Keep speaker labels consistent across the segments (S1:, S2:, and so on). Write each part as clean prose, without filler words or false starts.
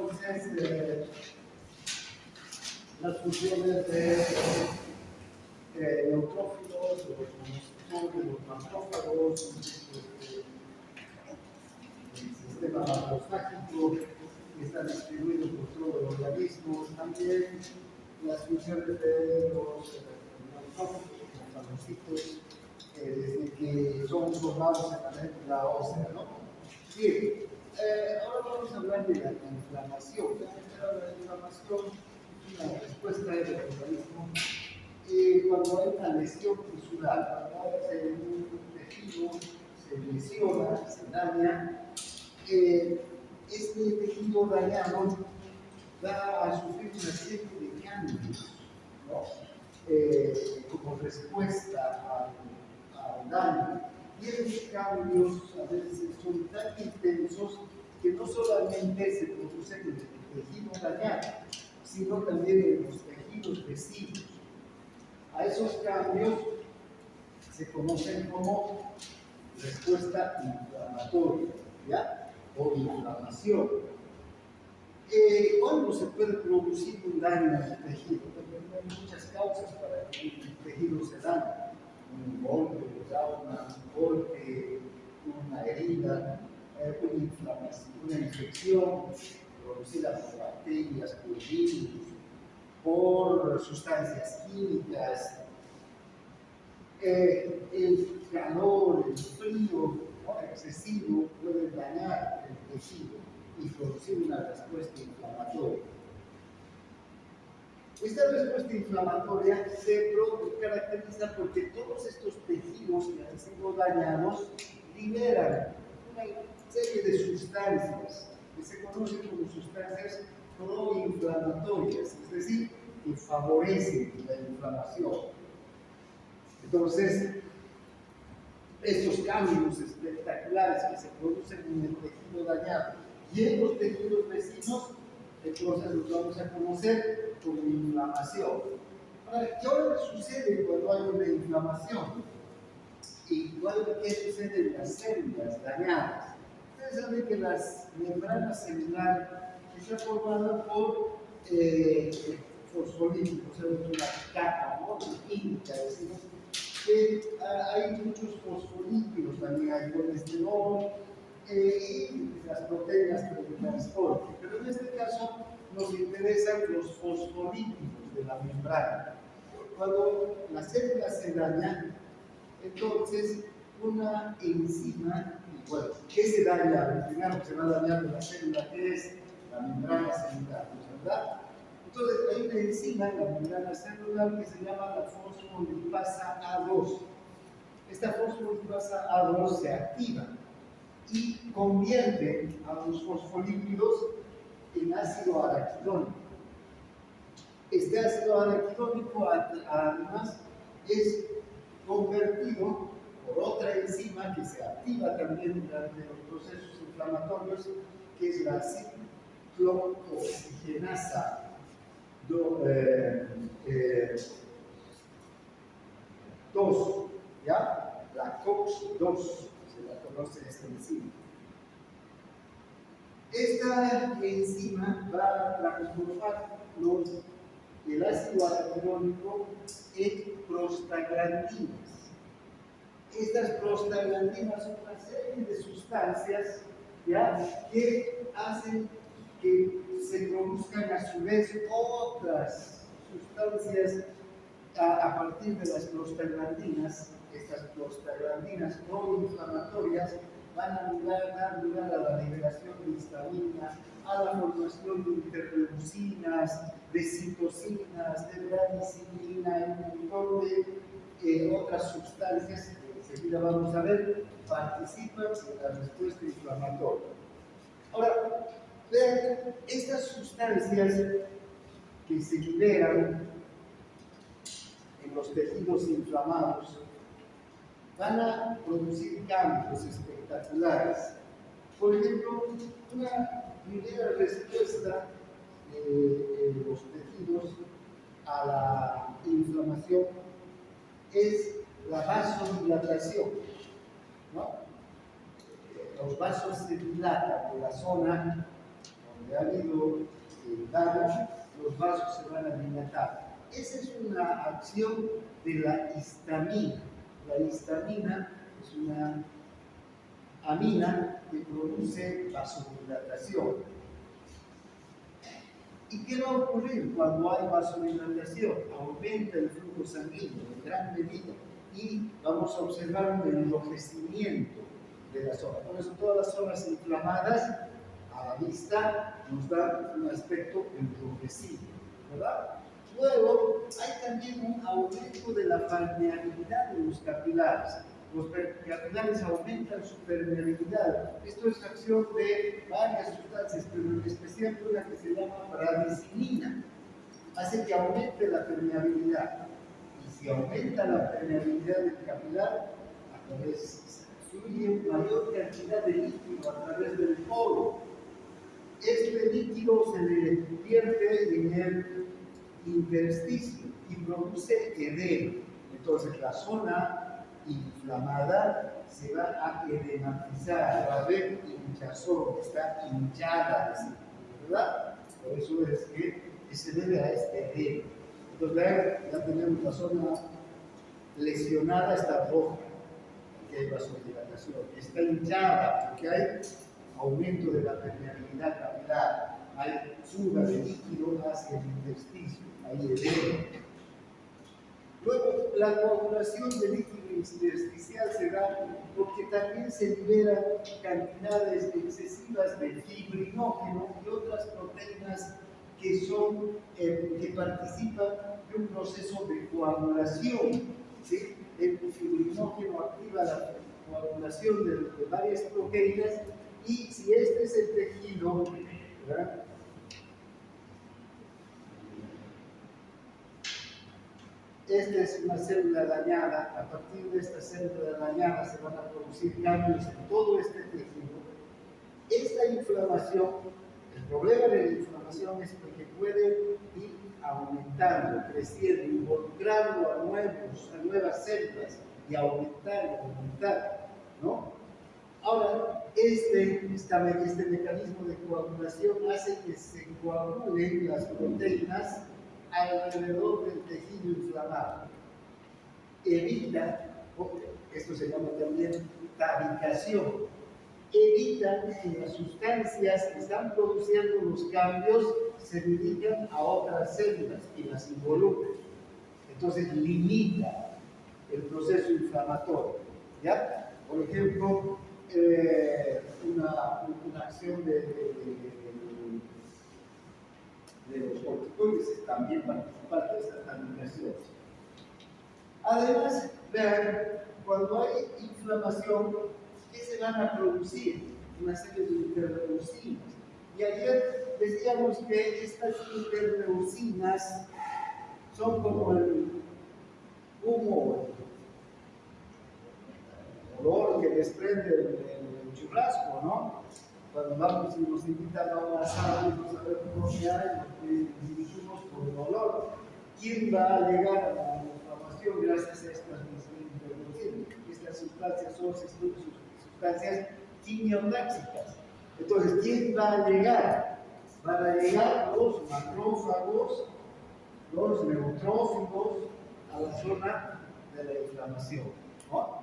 S1: Entonces, las funciones de neutrófilos, de los macrófagos, el sistema macrofágico que está distribuido por todo el organismo, también las funciones de los neutrófilos, como fagocitos, desde que son formados en la médula ósea, ¿no? Bien, ahora vamos a hablar de la inflamación. La inflamación es una respuesta del organismo cuando hay una lesión tisular, cuando un tejido se lesiona, se daña, este tejido dañado va a sufrir una serie de cambios, ¿no? Como respuesta al daño. Y esos cambios a veces son tan intensos que no solamente se producen en el tejido dañado, sino también en los tejidos vecinos. A esos cambios se conocen como respuesta inflamatoria, ¿ya? O inflamación. ¿Cuándo se puede producir un daño en el tejido? Hay muchas causas para que el tejido se dañe. Un golpe, un trauma, un golpe, una herida, una inflamación, una infección producida por bacterias, por virus, por sustancias químicas, el calor, el frío, ¿no?, excesivo puede dañar el tejido y producir una respuesta inflamatoria. Esta respuesta inflamatoria se caracteriza porque todos estos tejidos que han sido dañados liberan una serie de sustancias que se conocen como sustancias proinflamatorias, es decir, que favorecen la inflamación. Entonces, estos cambios espectaculares que se producen en el tejido dañado y en los tejidos vecinos, entonces los vamos a conocer como inflamación. Ahora, ¿qué sucede cuando hay una inflamación? ¿Qué sucede en las células dañadas? Ustedes saben que las membranas celulares están formadas por fosfolípidos, es una capa, ¿no?, química, decimos que hay muchos fosfolípidos, también hay colesterol y las proteínas que lo transportan. Pero en este caso nos interesan los fosfolípidos de la membrana. Cuando la célula se daña, entonces una enzima, bueno, ¿qué se daña? Primero se va a dañar la célula, que es la membrana celular, ¿verdad? Entonces hay una enzima en la membrana celular que se llama la fosfolipasa A2. Esta fosfolipasa A2 se activa y convierte a los fosfolípidos en ácido araquidónico. Este ácido araquidónico además es convertido por otra enzima que se activa también durante los procesos inflamatorios, que es la ciclooxigenasa 2, ¿ya? La COX-2, se la conoce esta enzima. Esta enzima va a transformar el ácido araquidónico en prostaglandinas. Estas prostaglandinas son una serie de sustancias, ¿ya?, que hacen que se produzcan a su vez otras sustancias a partir de las prostaglandinas. Estas prostaglandinas proinflamatorias van a dar lugar a la liberación de histamina, a la formación de interleucinas, de citocinas, de branicilina y un montón de otras sustancias que enseguida vamos a ver participan en la respuesta inflamatoria. Ahora, vean, estas sustancias que se liberan en los tejidos inflamados van a producir cambios espectaculares. Por ejemplo, una primera respuesta de los tejidos a la inflamación es la vasodilatación, ¿no? Los vasos se dilatan de la zona donde ha habido daño, los vasos se van a dilatar. Esa es una acción de la histamina. La histamina es una amina que produce vasodilatación. ¿Y qué va a ocurrir cuando hay vasodilatación? Aumenta el flujo sanguíneo en gran medida y vamos a observar un enrojecimiento de las zonas. Por eso todas las zonas inflamadas a la vista nos dan un aspecto enrojecido, ¿verdad? Luego hay también un aumento de la permeabilidad de los capilares. Los capilares aumentan su permeabilidad. Esto es acción de varias sustancias, pero en especial una que se llama bradicinina. Hace que aumente la permeabilidad. Y si aumenta la permeabilidad del capilar, a través fluye mayor cantidad de líquido a través del poro. Este líquido se le vierte en el intersticio y produce edema. Entonces la zona inflamada se va a edematizar, va a haber hinchazón, está hinchada, ¿verdad? Por eso es que se debe a este edema. Entonces ya tenemos la zona lesionada, está roja, porque hay vasodilatación, está hinchada, porque hay aumento de la permeabilidad capilar, hay fuga de líquido hacia el intersticio, hay edema. Luego, la coagulación de líquido intersticial se da porque también se liberan cantidades excesivas de fibrinógeno y otras proteínas que participan de un proceso de coagulación. ¿Sí? El fibrinógeno activa la coagulación de varias proteínas y si este es el tejido, ¿verdad? Esta es una célula dañada. A partir de esta célula dañada se van a producir cambios en todo este tejido. Esta inflamación, el problema de la inflamación es que puede ir aumentando, creciendo, involucrando a nuevas células y aumentar, ¿no? Ahora, este mecanismo de coagulación hace que se coagulen las proteínas alrededor del tejido inflamado. Evita, esto se llama también tabicación, evita que las sustancias que están produciendo los cambios se dirijan a otras células y las involucren. Entonces limita el proceso inflamatorio. ¿Ya? Por ejemplo, una acción de los corticoides también participar de esta tabicación. Además, vean, cuando hay inflamación, ¿qué se van a producir? Una serie de interleucinas. Y ayer decíamos que estas interleucinas son como el humo, el olor que desprende el churrasco, ¿no? Cuando vamos y nos invitan a un asado y no sabemos qué hay, nos dirigimos por el olor. ¿Quién va a llegar a la inflamación gracias a estas interleucinas? Estas sustancias son sustancias quimiotáxicas. Entonces, ¿quién va a llegar? Van a llegar los macrófagos, los neutrófilos a la zona de la inflamación, ¿no?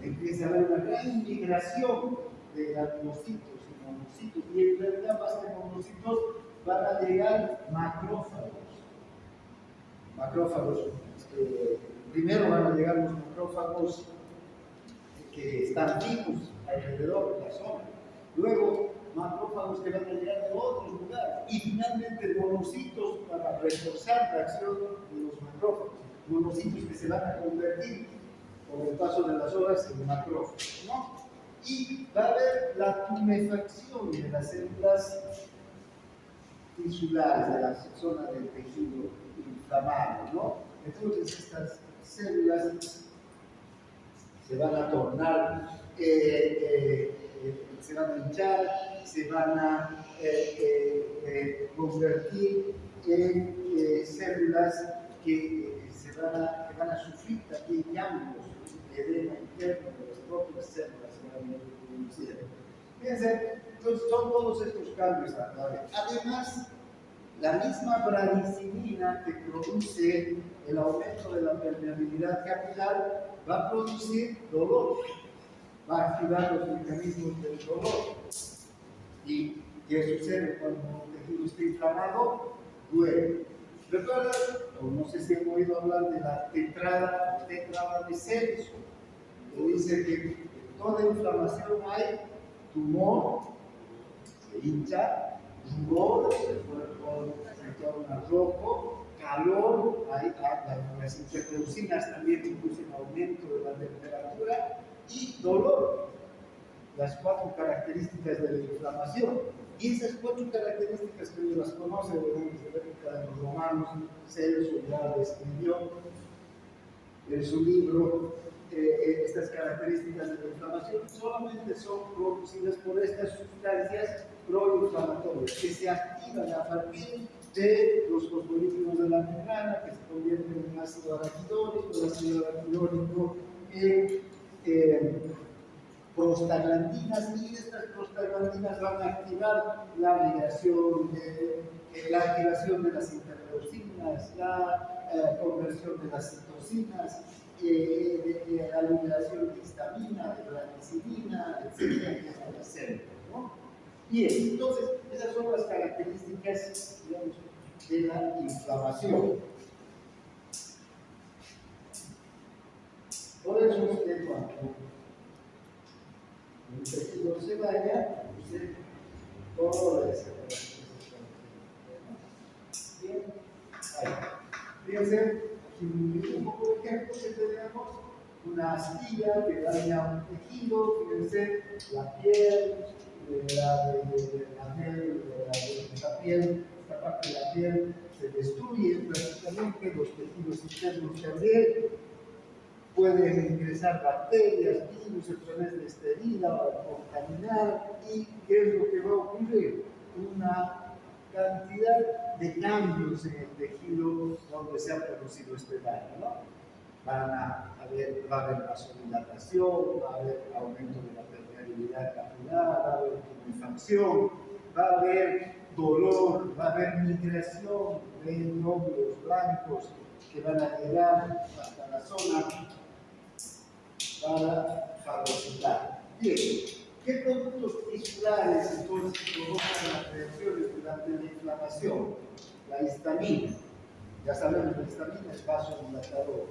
S1: Empieza a haber una gran migración de adenocitos y monocitos, y en realidad más que monocitos van a llegar macrófagos. Primero van a llegar los macrófagos que están vivos alrededor de la zona, luego macrófagos que van a llegar de otros lugares y finalmente monocitos para reforzar la acción de los macrófagos, monocitos que se van a convertir con el paso de las horas en macrófagos, ¿no? Y va a haber la tumefacción de las células tisulares de la zona del tejido inflamado, ¿no? Entonces estas células se van a tornar, se van a hinchar, se van a convertir en células que van a sufrir también cambios de edema interno de las propias células que van a producir. Fíjense, entonces son todos estos cambios a la vez. Además, la misma bradicimina que produce el aumento de la permeabilidad capilar va a producir dolor, va a activar los mecanismos del dolor. ¿Y qué sucede cuando un tejido está inflamado? Duele. ¿Recuerdan? O no sé si han oído hablar de la tetrada de Celso, que dice que en toda inflamación hay tumor, se hincha, rubor, el cuerpo se torna rojo, calor, las interleucinas también inducen aumento de la temperatura, y dolor, las 4 características de la inflamación. Y esas 4 características que ellos las conocen desde la época de los romanos, Celso ya describió en su libro. Estas características de la inflamación solamente son producidas por estas sustancias proinflamatorias que se activan a partir de los fosfolípidos de la membrana, que se convierten en ácido araquidónico, el ácido araquidónico en prostaglandinas, y estas prostaglandinas van a activar la migración, la activación de las interleucinas, la conversión de las citocinas, la liberación de histamina, de bradicimina, etc. ¿No? Bien, entonces, esas son las características, digamos, de la inflamación. Por eso es que cuando el tejido se daña, produce toda esa característica. Bien, ahí. Fíjense, un poco de ejemplo que tenemos, una astilla que daña un tejido, fíjense, la piel, esta parte de la piel se destruye prácticamente, los tejidos internos también, pueden ingresar bacterias, virus, enfermedades de esterila o contaminar, y ¿qué es lo que va a ocurrir? Una cantidad de cambios en el tejido donde se ha producido este daño, ¿no? Va a haber vasodilatación, va a haber aumento de la permeabilidad capilar, va a haber tumefacción, va a haber dolor, va a haber migración de glóbulos blancos que van a llegar hasta la zona para fagocitar. Bien, ¿qué productos tisulares entonces provocan las reacciones durante la inflamación? La histamina. Ya sabemos, la histamina es vasodilatador.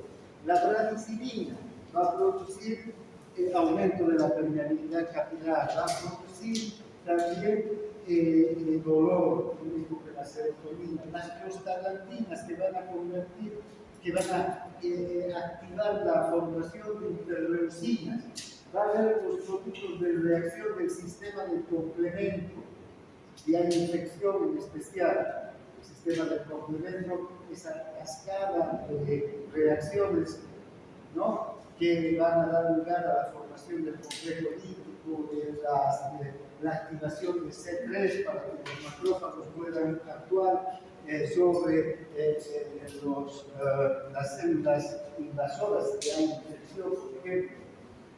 S1: La bradicimina va a producir el aumento de la permeabilidad capilar, va a producir también el dolor, lo mismo que la serotonina. Las prostaglandinas que van a activar la formación de interleucinas. Va a haber los productos de reacción del sistema de complemento, y hay infección en especial. El sistema de complemento, esa cascada de reacciones, ¿no?, que van a dar lugar a la formación del complejo lítico, de la activación de C3 para que los macrófagos puedan actuar sobre las células invasoras que hay infección, por ejemplo.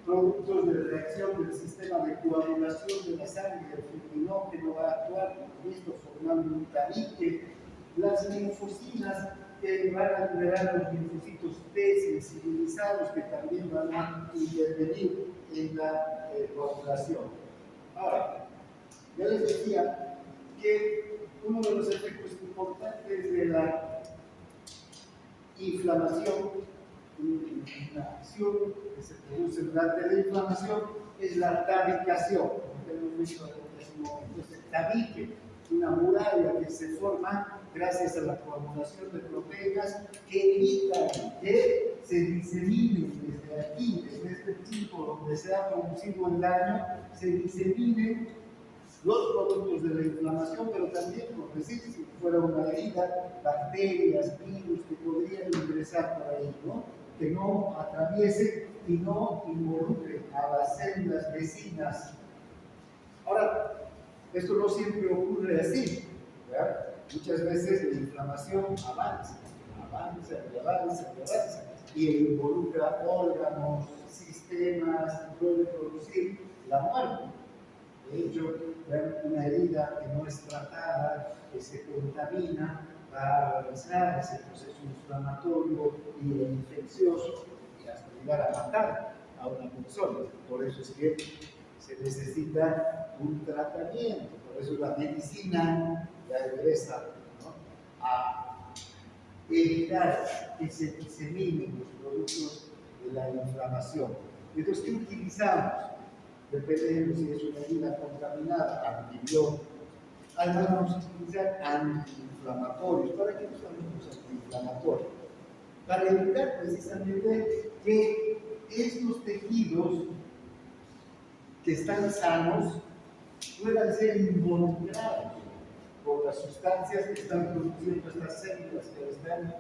S1: Productos de reacción del sistema de coagulación de la sangre, el fibrinógeno va a actuar, como visto, formando un tabique. Las linfocinas que van a liberar los linfocitos T sensibilizados, que también van a intervenir en la coagulación. Ahora, ya les decía que uno de los efectos importantes de la inflamación, una acción que se produce durante la inflamación, es la tabicación. Como hemos visto en un momento, este tabique, una muralla que se forma gracias a la coagulación de proteínas que evitan que se diseminen desde aquí, desde este punto donde se ha producido el daño, se diseminen los productos de la inflamación, pero también, por decir, si fuera una herida, bacterias, virus que podrían ingresar por ahí, ¿no?, que no atraviesen y no involucren a las células vecinas. Ahora, esto no siempre ocurre así, ¿verdad? Muchas veces la inflamación avanza y involucra órganos, sistemas, y puede producir la muerte. De hecho, una herida que no es tratada, que se contamina, va a realizar ese proceso inflamatorio y infeccioso y hasta llegar a matar a una persona. Por eso es que se necesita un tratamiento. Por eso la medicina ya regresa, ¿no?, a evitar que se diseminen los productos de la inflamación. Entonces, ¿qué utilizamos? Dependiendo si es una herida contaminada, antibióticos. Además, vamos a utilizar antiinflamatorios. ¿Para qué usamos los antiinflamatorios? Para evitar precisamente que estos tejidos que están sanos puedan ser involucrados por las sustancias que están produciendo estas células que están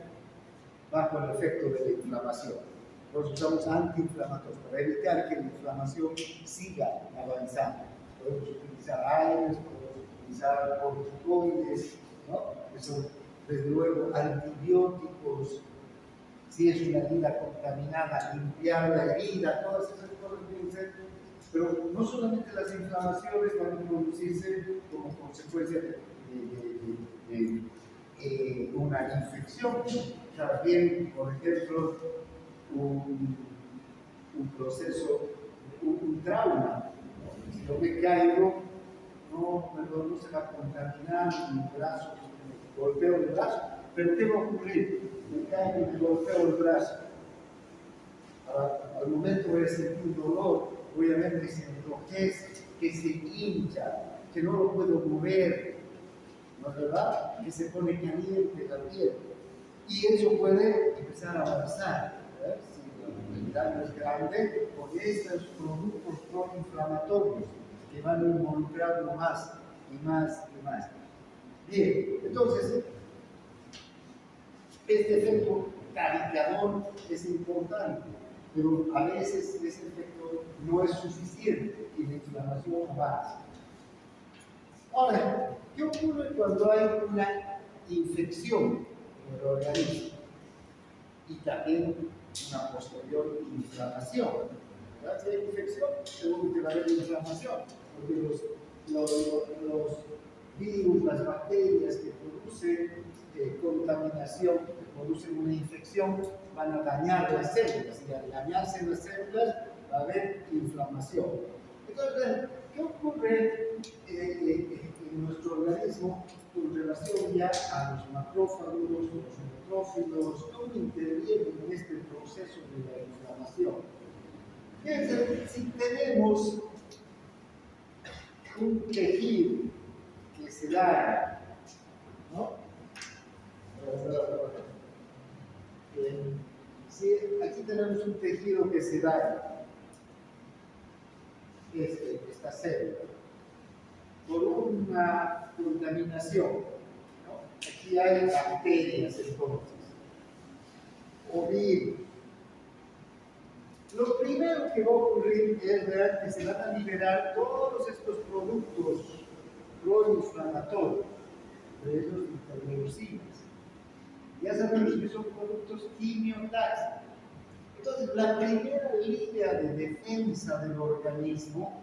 S1: bajo el efecto de la inflamación. Nosotros usamos antiinflamatorios para evitar que la inflamación siga avanzando. Podemos utilizar aires, podemos utilizar corticoides, ¿no?, que son desde luego antibióticos. Si es una herida contaminada, limpiar la herida, todas esas cosas pueden ser. Pero no solamente las inflamaciones van a producirse como consecuencia de una infección, también, por ejemplo, un proceso, un trauma. Si yo me caigo, no se va a contaminar mi brazo, me golpeo el brazo. Pero ¿qué va a ocurrir? Me caigo y me golpeo el brazo. Al momento voy a sentir dolor, obviamente se enrojece, que se hincha, que no lo puedo mover, ¿no es verdad? Que se pone caliente la piel. Y eso puede empezar a avanzar, ¿verdad? Si el daño es grande, por estos productos proinflamatorios que van involucrando más y más y más. Bien, entonces, este efecto caricador es importante, pero a veces ese efecto no es suficiente y la inflamación avanza. Ahora, ¿qué ocurre cuando hay una infección en el organismo y también una posterior inflamación? ¿Verdad? Si hay infección, seguro que va a haber inflamación, porque los virus, las bacterias que producen contaminación, que producen una infección, van a dañar las células, y al dañarse las células va a haber inflamación. Entonces, ¿qué ocurre en nuestro organismo con relación ya a los macrófagos, los neutrófilos? ¿Cómo intervienen en este proceso de la inflamación? Fíjense, si tenemos un tejido que se daña, ¿no? Si aquí tenemos un tejido que se daña, esta célula, por una contaminación, ¿no? Aquí hay bacterias entonces, o virus. Lo primero que va a ocurrir es ver que se van a liberar todos estos productos proinflamatorios, de esos interleucinas. Ya sabemos que son productos quimiotáxicos. Entonces, la primera línea de defensa del organismo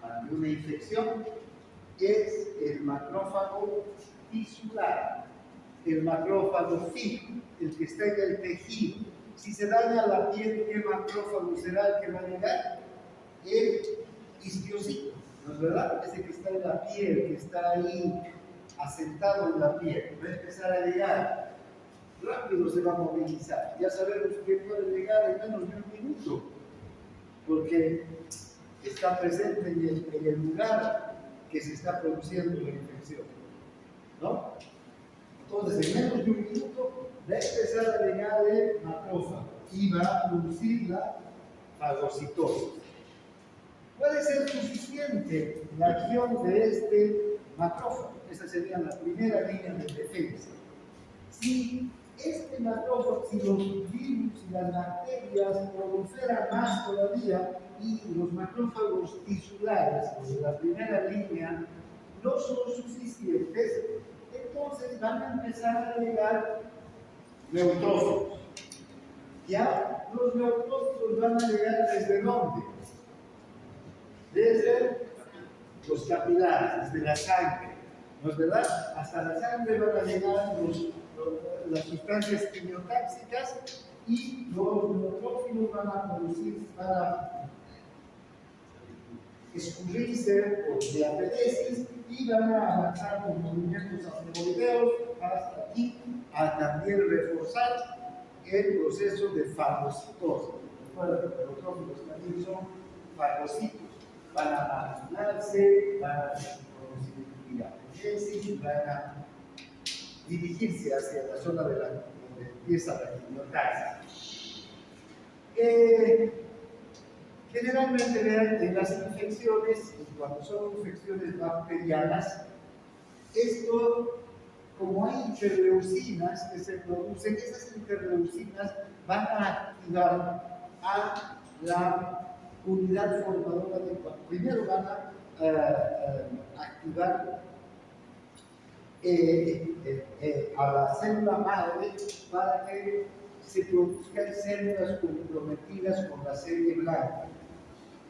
S1: ante una infección es el macrófago tisular, el macrófago fijo, el que está en el tejido. Si se daña la piel, ¿qué macrófago será el que va a llegar? El histiocyto, ¿no es verdad? Ese que está en la piel, que está ahí asentado en la piel, va a empezar a llegar. Rápido se va a movilizar. Ya sabemos que puede llegar en menos de un minuto, porque está presente en el lugar que se está produciendo la infección, ¿no? Entonces, en menos de un minuto va a empezar a llegar el macrófago y va a producir la fagocitosis. Puede ser suficiente la acción de este macrófago. Esa sería la primera línea de defensa. Si este macrófago, si los virus y las bacterias proliferan más todavía y los macrófagos tisulares, de la primera línea, no son suficientes, entonces van a empezar a llegar neutrófilos. Ya los neutrófilos van a llegar ¿desde dónde? Desde los capilares, desde la sangre, ¿no es verdad? Hasta la sangre van a llegar las sustancias quimiotáxicas y los neutrófilos van a producir, van a escurrirse por diapetesis y van a avanzar con movimientos aflemoideos hasta aquí a también reforzar el proceso de fagocitosis. Recuerda que los neutrófilos también son fagocitos, van a maquinarse, van a producir diapetesis, van a dirigirse hacia la zona de donde empieza la quimiotaxis. Generalmente en las infecciones, cuando son infecciones bacterianas, esto, como hay interleucinas que se producen, esas interleucinas van a activar a la unidad formadora de cuerpo. Primero van a activar a la célula madre para que se produzcan células comprometidas con la serie blanca.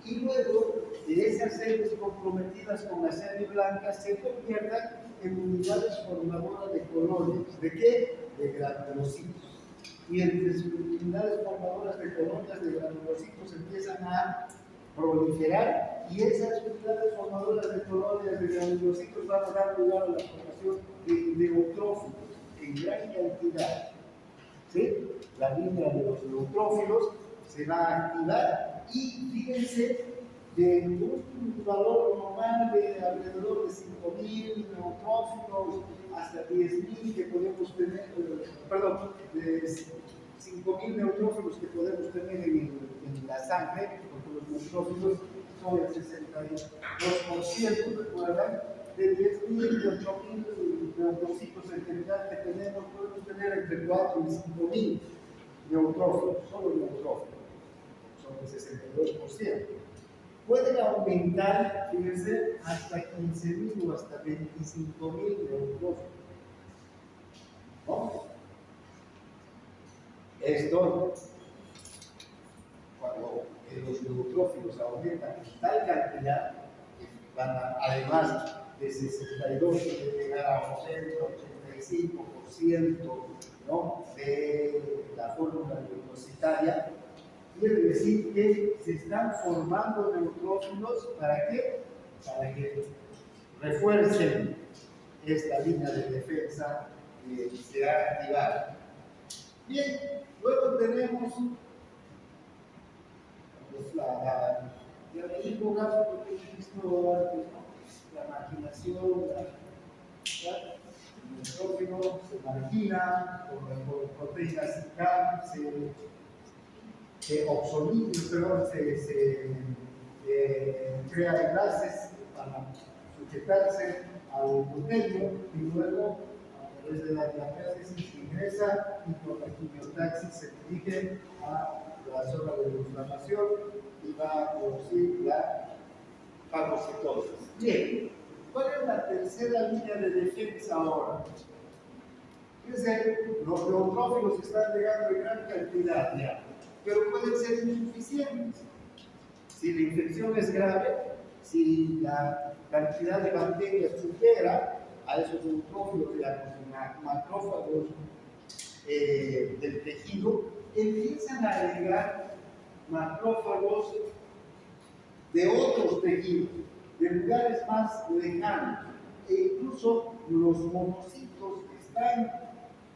S1: Y luego de esas células comprometidas con la serie blanca se conviertan en unidades formadoras de colonias. ¿De qué? De granulocitos. Y entre sus unidades formadoras de colonias de granulocitos empiezan a proliferar y esas unidades formadoras de colonias de granulocitos van a dar lugar a la formación de neutrófilos en gran cantidad. ¿Sí? La línea de los neutrófilos se va a activar y fíjense, de un valor normal de alrededor de 5.000 neutrófilos hasta 10.000 que podemos tener, perdón, de 5.000 neutrófilos que podemos tener en la sangre, porque los neutrófilos son el 62%, ¿recuerdan? De 10.000 y 8.000 neutrófilos en general que tenemos, podemos tener entre 4 y 5.000 neutrófilos, solo neutrófilos, son el 62%. Pueden aumentar, fíjense, hasta 15.000 o hasta 25.000 neutrófilos. ¿No? Esto, cuando los neutrófilos aumentan en tal cantidad, van a, además de 62, puede llegar a 85%, ¿no?, de la fórmula leucocitaria. Quiere decir que se están formando neutrófilos, ¿para qué? Para que refuercen esta línea de defensa que se ha activado. Bien, luego tenemos pues, ya leímos lo que he visto antes, ¿no? La marginación, el neutrófilo se margina por proteínas CAM, se crea enlaces para sujetarse al gluteno y luego a través de la diapéresis ingresa y por la quimiotaxis se dirige a la zona de la inflamación y va a producir la fagocitosis. Bien, ¿cuál es la tercera línea de defensa ahora? Fíjense, los neutrófilos están llegando en gran cantidad ya, pero pueden ser insuficientes. Si la infección es grave, si la cantidad de bacterias supera a esos neutrófilos, digamos, macrófagos del tejido, empiezan a agregar macrófagos de otros tejidos, de lugares más lejanos, e incluso los monocitos que están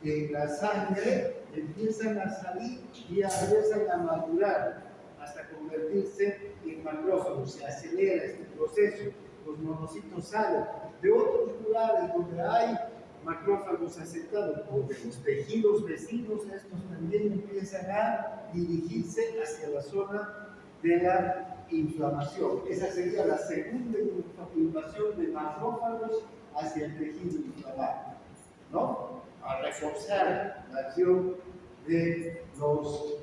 S1: en la sangre empiezan a salir y empiezan a madurar hasta convertirse en macrófagos. Se acelera este proceso, los monocitos salen de otros lugares donde hay macrófagos aceptados por los tejidos vecinos, estos también empiezan a dirigirse hacia la zona de la inflamación. Esa sería la segunda invasión de macrófagos hacia el tejido inflamado, ¿no? A reforzar la acción de los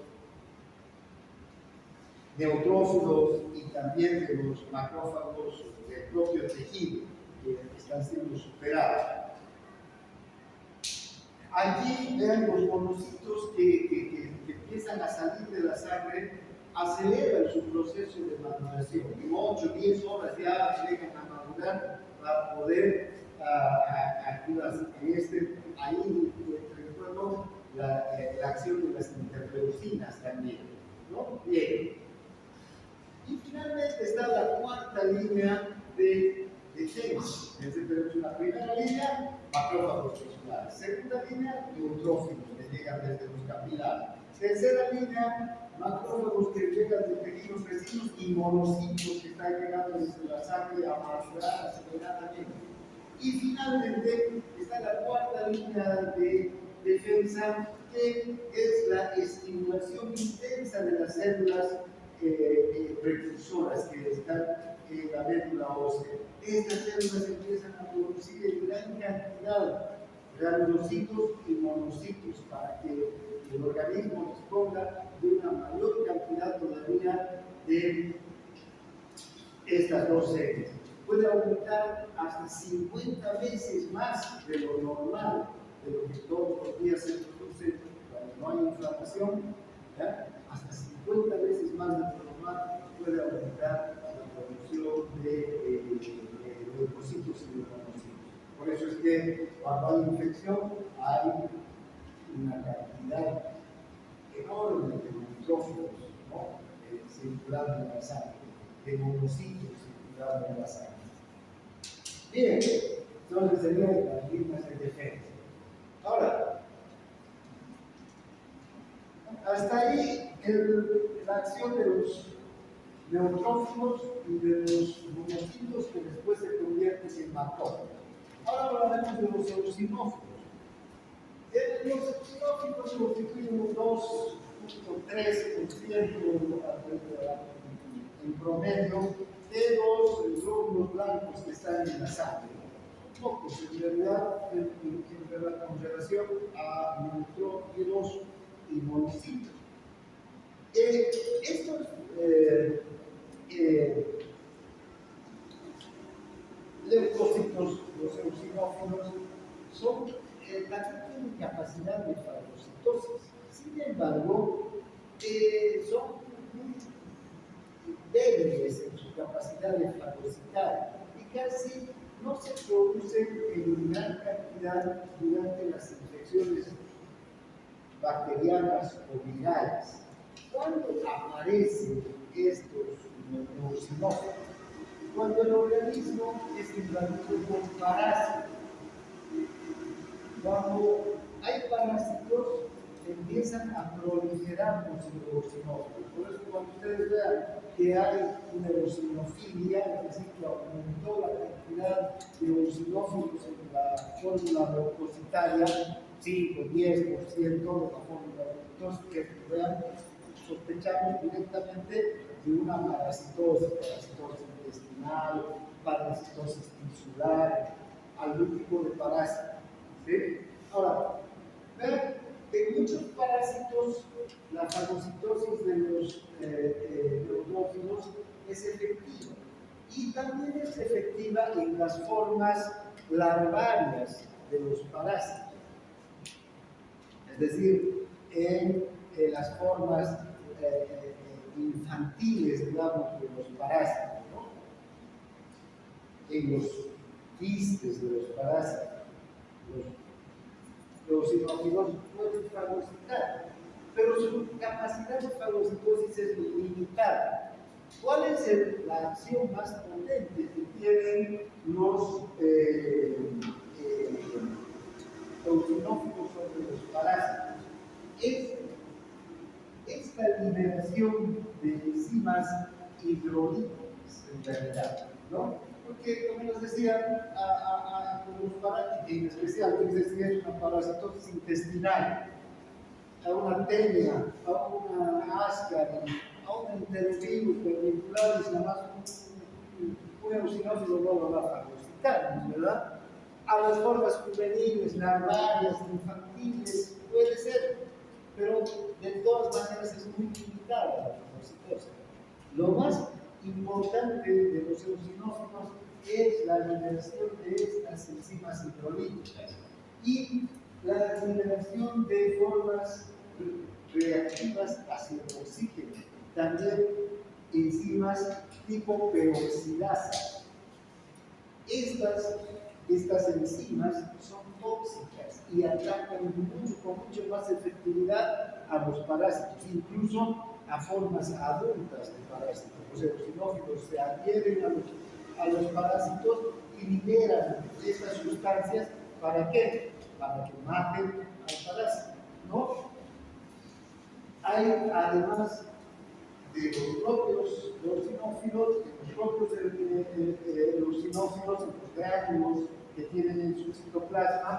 S1: neutrófilos y también de los macrófagos del propio tejido que están siendo superados. Allí vean los monocitos que empiezan a salir de la sangre, aceleran su proceso de maduración. En 8 o 10 horas ya llegan a madurar cardiovascular para poder activarse. Ahí entre el juego la acción de las interleucinas también, ¿no? Bien. Y finalmente está la cuarta línea de defensa. Tenemos una primera línea, macrófagos tisulares. Segunda línea, neutrófilos que llegan desde los capilares. Tercera línea, macrófagos que llegan de tejidos vecinos y monocitos que están llegando desde la sangre a madurar aceleradamente. Y finalmente está la cuarta línea de defensa, que es la estimulación intensa de las células precursoras que están en la médula ósea. Estas células empiezan a producir en gran cantidad granulocitos y monocitos para que el organismo disponga de una mayor cantidad todavía de estas dos series. Puede aumentar hasta 50 veces más de lo normal, de lo que todos los días se produce cuando no hay inflamación, ¿ya? Hasta 50 veces más de lo normal puede aumentar la producción de leucocitos y de monocitos. Por eso es que cuando hay infección hay una cantidad enorme de neutrófilos, ¿no? Circulando en la sangre, de monocitos circulando en la sangre. Bien, entonces serían las líneas de defensa. Ahora, hasta ahí la acción de los neutrófilos y de los monocitos que después se convierten en macrófagos. Ahora hablaremos de los eosinófilos. Los eosinófilos constituyen un 2.3% en promedio de los glóbulos blancos que están en la sangre. Son pocos en realidad con relación a neutrófilos y monocitos. Estos leucocitos, los eosinófilos, también tienen capacidad de fagocitosis. Sin embargo, son muy débiles en su capacidad de fagocitar y casi no se producen en gran cantidad durante las infecciones bacterianas o virales. ¿Cuándo aparecen estos eosinófilos? Cuando el organismo es invadido por parásitos. Cuando hay parásitos, empiezan a proliferar los eosinófilos. Por eso, cuando ustedes vean que hay una eosinofilia, es decir, que aumentó la cantidad de eosinófilos en la fórmula leucocitaria, 5, 10% de la fórmula, entonces que vean, sospechamos directamente de una parasitosis intestinal, parasitosis tisular, algún tipo de parásito. ¿Sí? Ahora, vean que en muchos parásitos la fagocitosis de los neutrófilos es efectiva y también es efectiva en las formas larvarias de los parásitos, es decir, en las formas infantiles, digamos, de los parásitos, ¿no? En los quistes de los parásitos. Los eosinófilos pueden fagocitar, pero su capacidad de fagocitosis es limitada. ¿Cuál es la acción más potente que tienen los eosinófilos sobre los parásitos? Es esta liberación de enzimas hidrolíticas, en realidad, ¿no? Porque, como les decía, a los parásitos, en especial, es una parasitosis intestinal, a una tenia, a una ascaris, a un enterovirus pervicularis, nada más un eosinófilo no lo va a fagocitar, ¿verdad? A las formas juveniles, larvarias, infantiles, puede ser, pero de todas maneras es muy limitada la fagocitosis. Lo más importante de los eosinófilos es la liberación de estas enzimas hidrolíticas y la liberación de formas reactivas hacia el oxígeno, también enzimas tipo peroxidasa. Estas enzimas son tóxicas y atacan con mucho más efectividad a los parásitos, incluso a formas adultas de parásitos. Los eosinófilos se adhieren a los parásitos y liberan estas sustancias. ¿Para qué? Para que maten al parásito, ¿no? Hay, además de los propios eosinófilos, los gránulos que tienen en su citoplasma,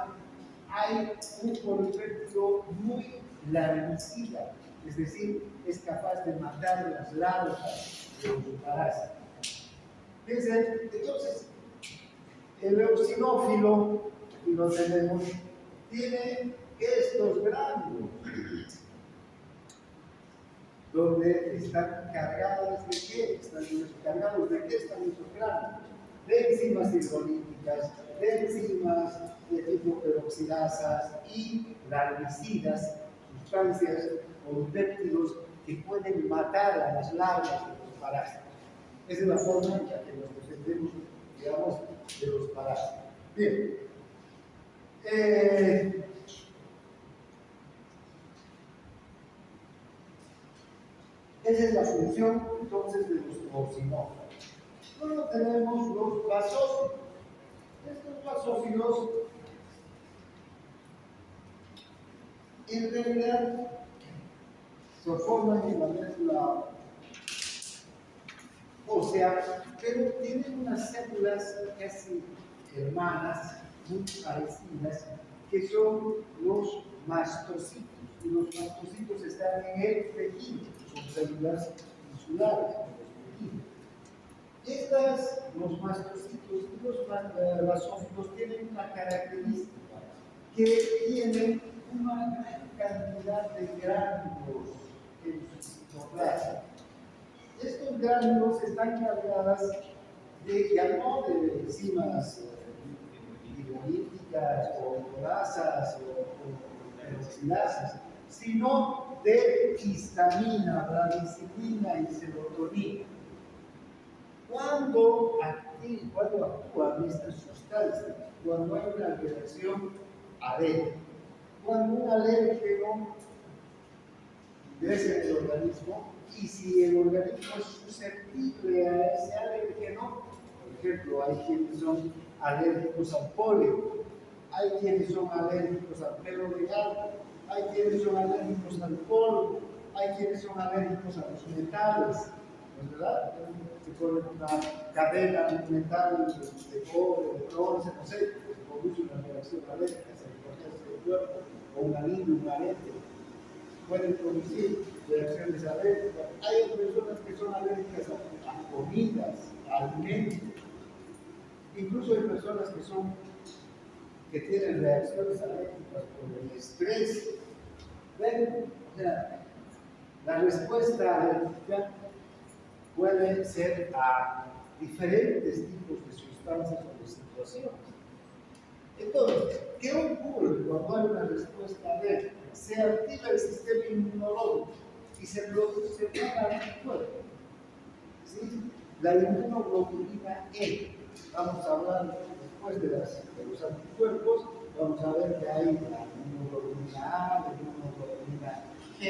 S1: hay un polifenol muy larvicida, es decir, es capaz de matar las larvas de los parásitos. Entonces, el eosinófilo, y lo tenemos, tiene estos gránulos, donde están cargados de qué? Están esos gránulos? De enzimas hidrolíticas, de enzimas de tipo peroxidasas y larvicidas, sustancias o péptidos que pueden matar a las larvas de los parásitos. Esa es la forma en la que nos defendemos, digamos, de los parásitos. Bien. Esa es la función, entonces, de los eosinófilos. Luego tenemos los basófilos. Estos basófilos, en realidad, se forman en la médula ósea, pero tienen unas células casi hermanas, muy parecidas, que son los mastocitos. Y los mastocitos están en el tejido, son células insulares en los tejidos. Los mastocitos y los basófilos tienen una característica, que tienen una gran cantidad de gránulos en su citoplasma. Estos gránulos están cargadas ya no de enzimas hidrolíticas o grasas o peroxidasas, sino de histamina, bradicilina y serotonina. Cuando actúan estas sustancias, cuando hay una reacción alérgica, cuando un alérgeno ingresa en el organismo, y si el organismo es susceptible a ese alérgeno, por ejemplo, hay quienes son alérgicos al polen, hay quienes son alérgicos al pelo de gato, hay quienes son alérgicos al polvo, hay quienes son alérgicos a los metales, ¿no es verdad? Se pone una cadena de metal de cobre, de bronce, no sé, se produce una reacción alérgica, se reconstruye el cuerpo, o un anillo, un arete, pueden producir reacciones alérgicas. Hay personas que son alérgicas a comidas, a alimentos. Incluso hay personas que tienen reacciones alérgicas por el estrés. ¿Ven? O sea, la respuesta alérgica puede ser a diferentes tipos de sustancias o de situaciones. Entonces, ¿qué ocurre cuando hay una respuesta alérgica? Se activa el sistema inmunológico y se produce un anticuerpo. ¿Sí? La inmunoglobulina E. Vamos a hablar después de los anticuerpos. Vamos a ver que hay la inmunoglobulina A, la inmunoglobulina G, la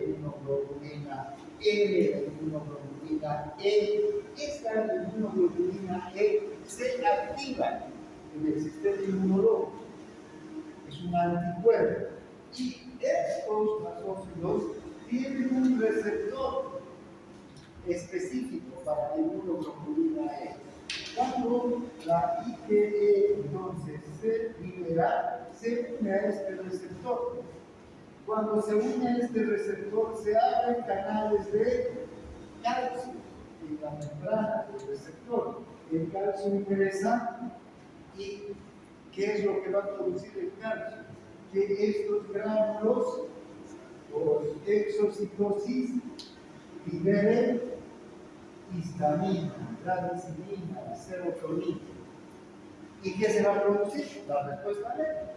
S1: inmunoglobulina L, la inmunoglobulina E. Esta inmunoglobulina E se activa en el sistema inmunológico. Es un anticuerpo. Y estos basófilos tienen un receptor específico para la inmunoglobulina E. Cuando la IgE entonces se libera, se une a este receptor. Cuando se une a este receptor, se abren canales de calcio en la membrana del receptor. El calcio ingresa y ¿qué es lo que va a producir el calcio? Que estos gránulos por exocitosis liberen histamina, bradicilina, serotonina. ¿Y qué se va a producir? La respuesta alérgica.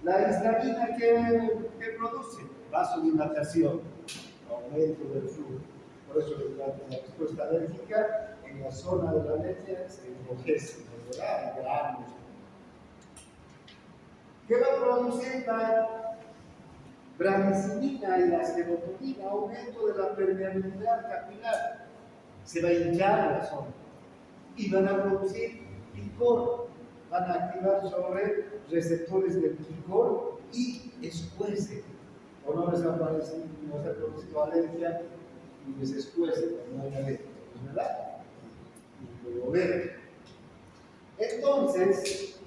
S1: La histamina que produce vasodilatación, aumento del flujo. Por eso la respuesta alérgica en la zona de la leche se enrojece. ¿verdad? Granos. ¿Qué va a producir la bradicinina y la serotonina? Aumento de la permeabilidad capilar. Se va a hinchar la zona y van a producir picor, van a activar sobre receptores del picor y escuece. O no les ha parecido, no se ha producido alergia y les escuece cuando hay alergia, ¿verdad? Y lo ven. Entonces,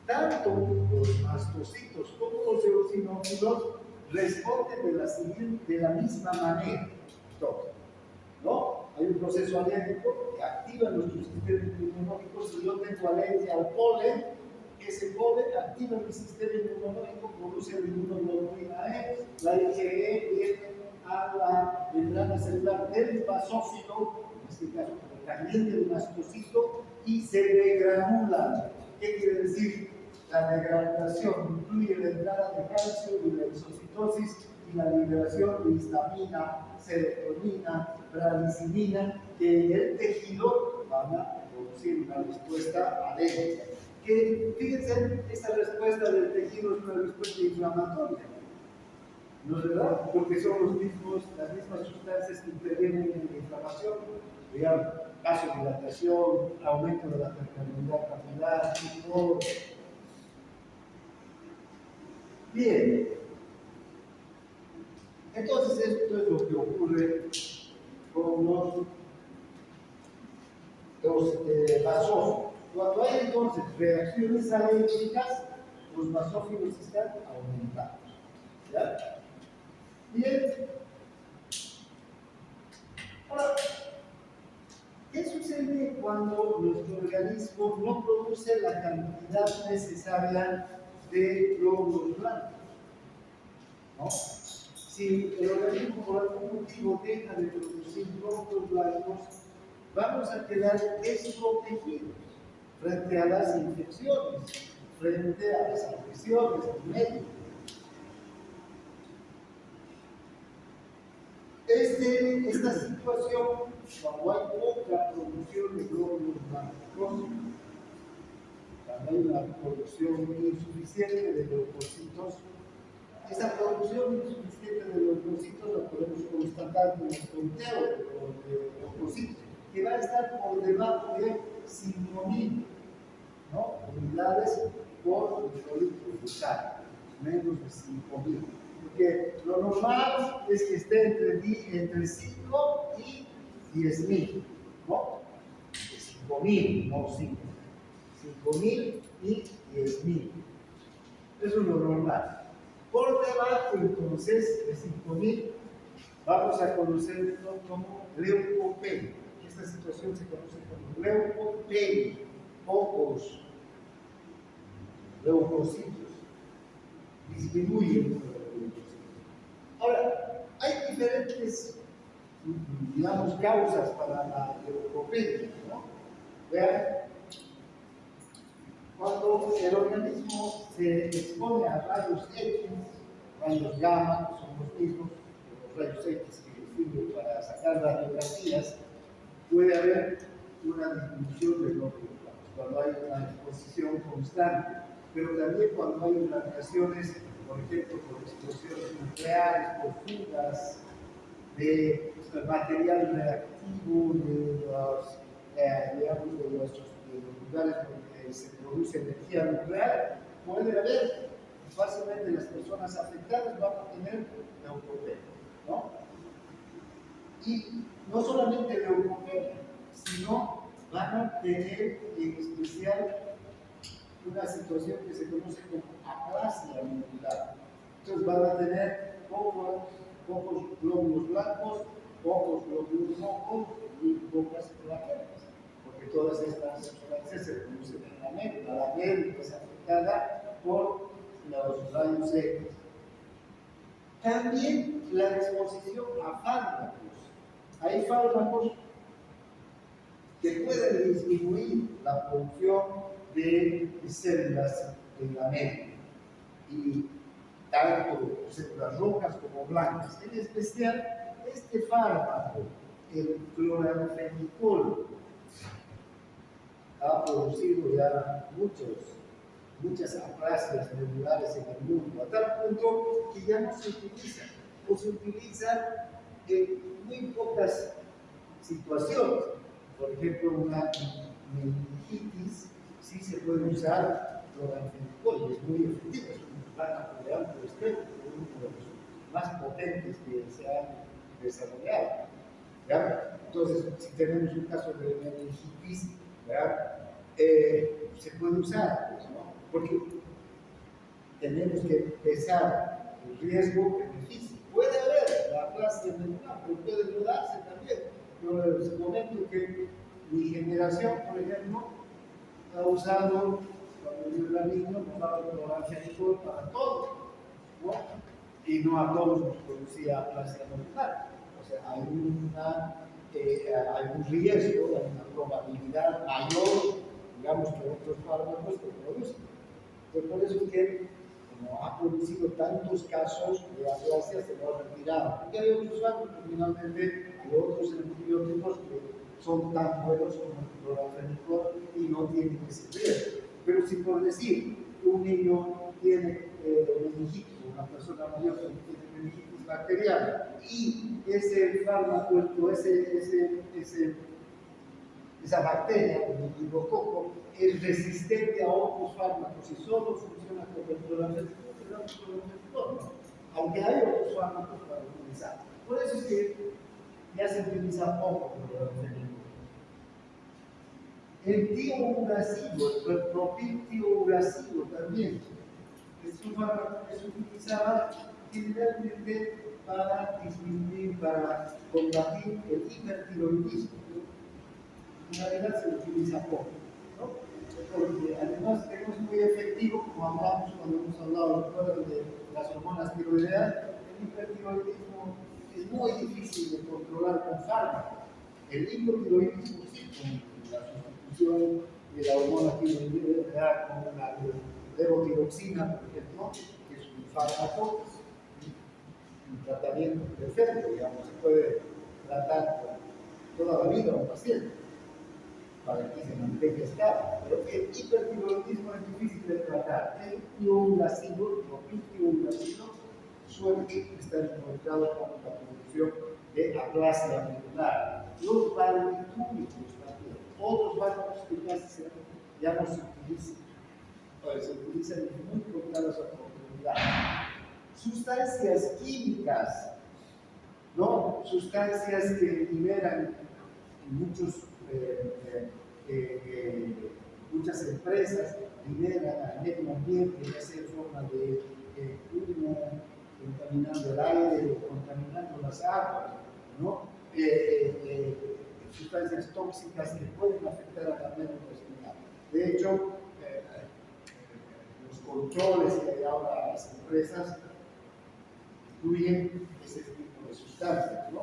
S1: tanto los mastocitos como los eosinófilos responden de la misma manera. ¿No? Hay un proceso alérgico que activa nuestro sistema inmunológico. Si yo tengo alergia al polen, ese polen activa mi sistema inmunológico, produce la inmunoglobulina E, la IgE viene a la membrana celular del basófilo, en este caso también del mastocito, y se degranula. ¿Qué quiere decir? La degranulación incluye la entrada de calcio y la isocitosis y la liberación de histamina, serotonina, bradicinina, que en el tejido van a producir una respuesta alérgica. Que fíjense, esta respuesta del tejido es una respuesta inflamatoria, ¿no es verdad? Porque son las mismas sustancias que intervienen en la inflamación, digamos, vasodilatación, aumento de la permeabilidad capilar, picor. Bien, entonces esto es lo que ocurre con los basófilos. Cuando hay entonces reacciones alérgicas, los basófilos están aumentados. ¿Ya? Bien. Ahora, ¿qué sucede cuando nuestro organismo no produce la cantidad necesaria de glóbulos blancos? ¿No? Si el organismo por algún motivo deja de producir glóbulos blancos, vamos a quedar desprotegidos frente a las infecciones, frente a las agresiones del medio. Esta situación, cuando hay poca producción de glóbulos blancos, cuando hay una producción insuficiente de leucocitos, esta producción insuficiente de leucocitos la podemos constatar con el conteo de leucocitos, que va a estar por debajo de 5.000, ¿no? Unidades por mililitro de sangre, menos de 5.000. Porque lo normal es que esté entre 5 y 10.000, ¿no? 5.000, no 5. 5.000 y 10.000. Eso es lo normal. Por debajo, entonces, de 5.000, vamos a conocerlo como leucopenia. Esta situación se conoce como leucopenia, pocos leucocitos. Disminuye el número de leucocitos. Ahora, hay diferentes, digamos, causas para la leucopenia, ¿no? Vean, cuando el organismo se expone a rayos X, rayos gamma, que son los mismos que los rayos X que sirven para sacar radiografías, puede haber una disminución de glóbulos blancos cuando hay una exposición constante, pero también cuando hay radiaciones, por ejemplo, por explosiones nucleares, por fugas de material reactivo, de los lugares donde se produce energía nuclear, puede haber, fácilmente las personas afectadas van a tener leucopenia, ¿no? Y no solamente leucopenia, sino van a tener en especial una situación que se conoce como aplasia nuclear. Entonces van a tener pocos glóbulos blancos, pocos glóbulos rojos y pocas plaquetas, porque todas estas sustancias se producen en la médula. La médula es afectada por los rayos X. También la exposición a fármacos. Hay fármacos que pueden disminuir la producción de células en la médula, y tanto células rojas como blancas. En especial, este fármaco, el cloranfenicol, ha producido ya muchas aplasias medulares en el mundo, a tal punto que ya no se utiliza, o se utiliza en muy pocas situaciones. Por ejemplo, una meningitis sí se puede usar cloranfenicol, es muy efectivo, es un fármaco de amplio espectro, uno de los más potentes que se han desarrollado. ¿Ya? Entonces, si tenemos un caso de meningitis, se puede usar, pues, ¿no? Porque tenemos que pesar el riesgo-beneficio. Puede haber la clase mental, pero puede no darse también. Yo les comento que mi generación, por ejemplo, ha usado, cuando yo era niño, nos daba cloranfenicol para todos, ¿no? Y no a todos nos producía aplasia mental. O sea, hay un riesgo, hay una probabilidad mayor, digamos, que otros fármacos que producen. Entonces, por eso es que, como ha producido tantos casos de aplasia, se lo ha retirado. Porque hay otros fármacos, finalmente, hay otros antibióticos que son tan buenos como el cloranfenicol y no tienen ese riesgo. Pero si por decir, un niño tiene meningitis, una persona mayor que tiene meningitis bacteriana, y ese fármaco, o esa bacteria, el meningococo, es resistente a otros fármacos y solo funciona con el cloranfenicol, aunque hay otros fármacos para utilizar. Por eso es que ya se utiliza poco el cloranfenicol. El tiouracilo, el propiltiouracilo también, es un fármaco que se utilizaba generalmente para disminuir, para combatir el hipertiroidismo. En realidad se utiliza poco, ¿no? Porque además es muy efectivo, como hablamos cuando hemos hablado de las hormonas tiroideas, el hipertiroidismo es muy difícil de controlar con fármacos. El hipotiroidismo sí, con la sustitución de la hormona tiroidea con la levotiroxina, por ejemplo, que es un fármaco, un tratamiento perfecto, digamos, se puede tratar toda la vida a un paciente para que se mantenga estable. Pero el hipertiroidismo es difícil de tratar. El tiouracilo, suele estar involucrado con la producción de aplasia medular. Los barbitúricos también, otros fármacos que ya no se utilizan, se utilizan en muy contadas oportunidades. Sustancias químicas, ¿no? Sustancias que liberan muchas empresas liberan al medio ambiente, ya sea en forma de humo, contaminando el aire o contaminando las aguas, ¿no? Sustancias tóxicas que pueden afectar a la medioambiental. De hecho, los controles que hay ahora a las empresas incluyen ese tipo de sustancias, ¿no?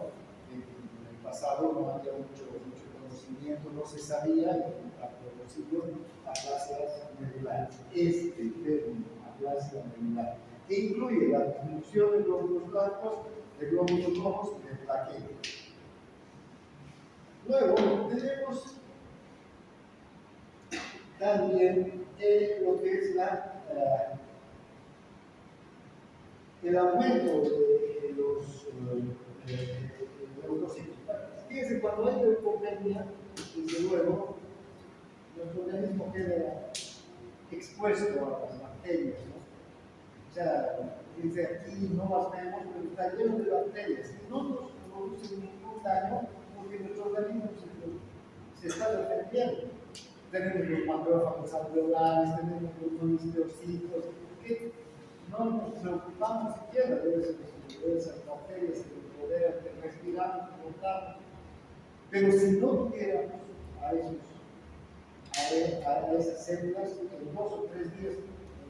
S1: En el pasado no había mucho conocimiento, no se sabía, y ha producido aplasias medulares. Este término, aplasia medular, que incluye la disminución de glóbulos blancos, de glóbulos rojos y de plaquetas. Luego tenemos también lo que es el aumento de los neurocitos. Fíjense, cuando hay leucopenia, desde luego, nuestro organismo queda expuesto a las bacterias, ¿no? O sea, dice aquí no las vemos, pero está lleno de bacterias y no nos producen ningún daño porque nuestro organismo se está defendiendo. Tenemos los macrófagos alveolares, tenemos los monocitos, que no nos preocupamos siquiera de esas bacterias que rodean, que respiramos, cortamos. Pero si no tuviéramos a esas células, en 2 o 3 días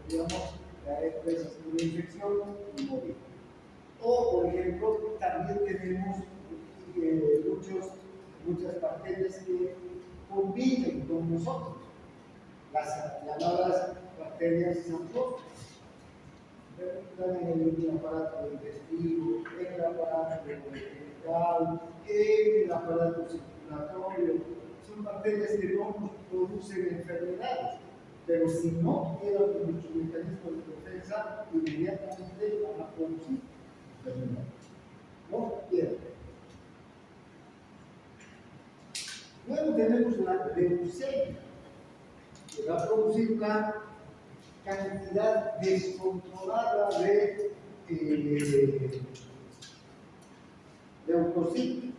S1: podríamos caer presas de una infección y morir. O, por ejemplo, también tenemos muchas bacterias que conviven con nosotros, las llamadas bacterias samplóficas. Están en el aparato digestivo, en el aparato genital, en el aparato circulatorio. Son son bacterias que no nos producen enfermedades, pero si no quedan nuestros mecanismos de defensa, inmediatamente van a producir enfermedades. No quedan. Luego tenemos la leucemia, que va a producir una cantidad descontrolada de leucocitos.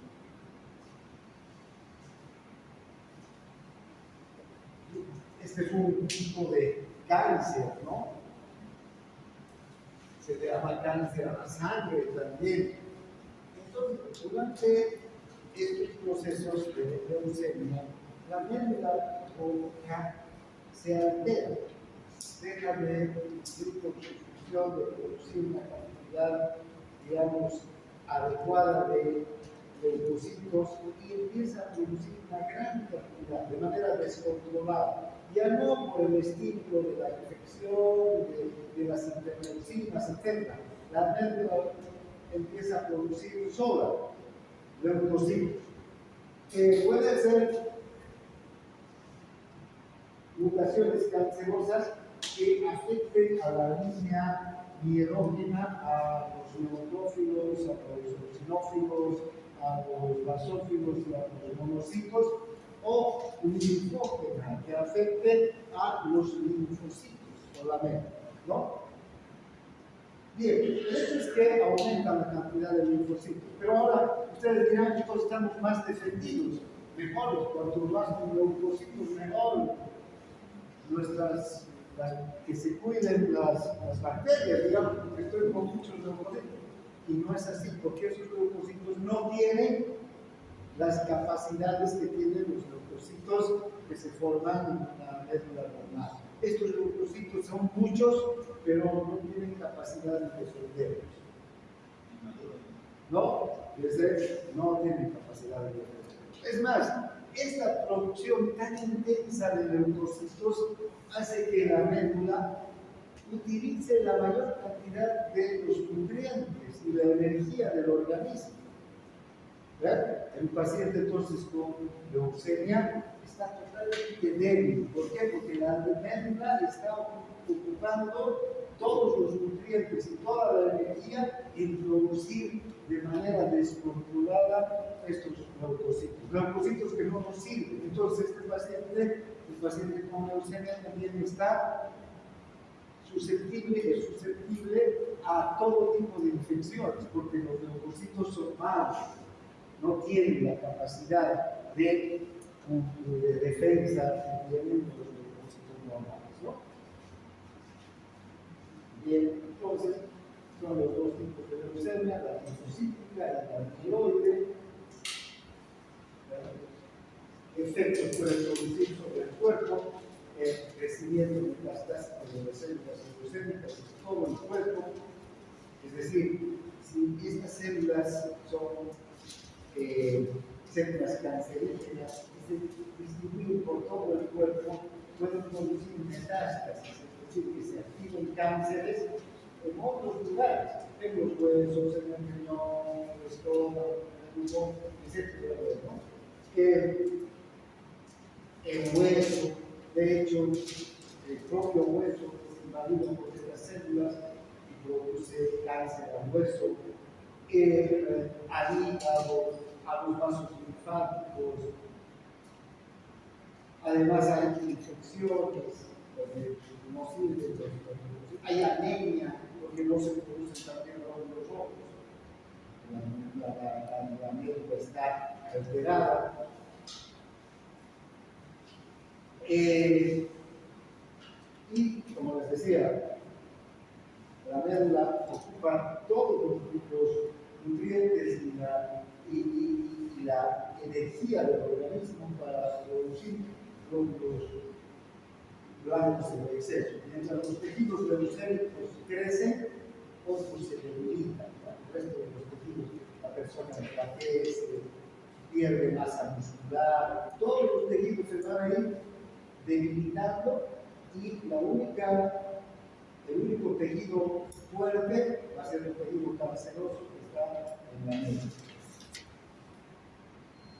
S1: Este es un tipo de cáncer, ¿no? Se le llama cáncer a la sangre también. Entonces, durante estos procesos de leucemia, la médula roja se altera, deja de producción, de producir una cantidad, digamos, adecuada de leucocitos y empieza a producir una gran cantidad de manera descontrolada, ya no por el estímulo de la infección, de las interleucinas, etc. La médula empieza a producir sola leucocitos, que pueden ser mutaciones cancerosas que afecten a la línea mielógena, a los neutrófilos, a los eosinófilos, a los basófilos y a los monocitos, o linfógena, que afecte a los linfocitos solamente, ¿no? Bien, el hecho es que aumenta la cantidad de linfocitos, pero ahora ustedes dirán que todos estamos más defendidos, mejores, cuanto más leucocitos mejor, que se cuiden las bacterias, digamos, porque estoy con muchos leucocitos, y no es así, porque esos leucocitos no tienen las capacidades que tienen los leucocitos que se forman en una médula normal. Estos leucocitos son muchos, pero no tienen capacidad de defenderlos. No, no tienen capacidad de defenderlos. Es más, esta producción tan intensa de leucocitos hace que la médula utilice la mayor cantidad de los nutrientes y la energía del organismo. ¿Verdad? El paciente entonces con leucemia está totalmente débil. ¿Por qué? Porque la médula está ocupando todos los nutrientes y toda la energía en producir de manera descontrolada estos leucocitos que no nos sirven. Entonces el paciente con leucemia también está susceptible a todo tipo de infecciones, porque los leucocitos son malos, no tienen la capacidad de defensa que tienen los leucocitos normales, ¿no? Bien, entonces son los dos tipos de leucemia, la linfocítica y la mieloide. Efectos pueden producir sobre el cuerpo, el crecimiento metastásico de las células leucémicas en todo el cuerpo. Es decir, si estas células son células cancerígenas que se distribuyen por todo el cuerpo, pueden producir metástasis, es decir, que se activen cánceres en otros lugares, en los huesos, en el riñón, en el estómago, en el pulmón, etc. El hueso, de hecho, el propio hueso es invadido por estas células y produce cáncer al hueso, al hígado, a los vasos linfáticos. Además hay infecciones, no sirven, hay anemia, porque no se producen también los ojos. La médula está alterada. Y como les decía, la médula ocupa todos los nutrientes y la energía del organismo para producir los blancos en exceso. Mientras los tejidos leucémicos crecen, otros se debilitan. El resto de los tejidos, la persona enflaquece, pierde masa muscular, todos los tejidos se van a ir debilitando y el único tejido fuerte va a ser el tejido canceroso que está en la médula.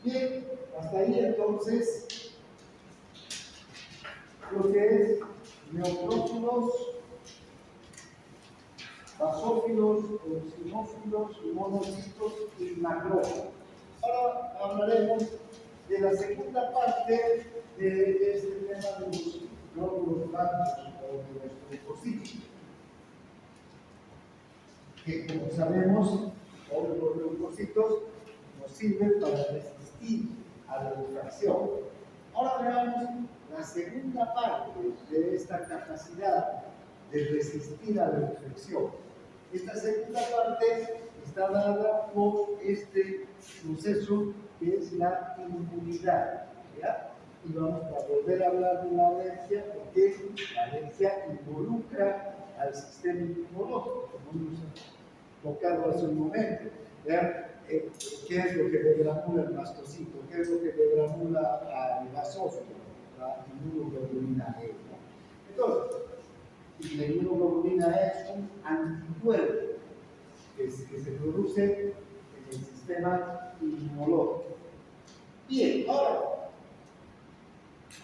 S1: Bien, hasta ahí entonces lo que es neutrófilos, basófilos, eosinófilos, monocitos y macrófagos. Ahora hablaremos de la segunda parte de este tema de los glóbulos blancos o de los leucocitos, que como sabemos, los leucocitos nos sirven para resistir a la infección. Ahora veamos la segunda parte de esta capacidad de resistir a la infección. Esta segunda parte está dada por este proceso que es la inmunidad, ¿ya? Y vamos a volver a hablar de la alergia, porque la alergia involucra al sistema inmunológico, como hemos tocado hace un momento. ¿Ya? ¿Qué es lo que degranula el mastocito? ¿Qué es lo que degranula al basófilo? La inmunoglobulina E. Entonces, la inmunoglobulina E es un anticuerpo que se produce en el sistema inmunológico. Bien, ahora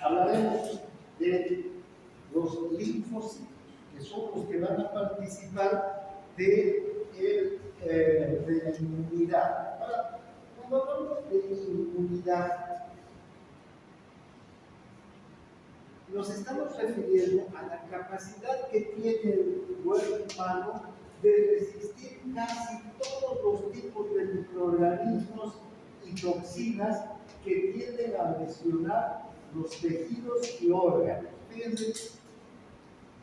S1: hablaremos de los linfocitos, que son los que van a participar de la inmunidad. Ahora, cuando hablamos de inmunidad, nos estamos refiriendo a la capacidad que tiene el cuerpo humano de resistir casi todos los tipos de microorganismos y toxinas que tienden a lesionar los tejidos y órganos. Fíjense,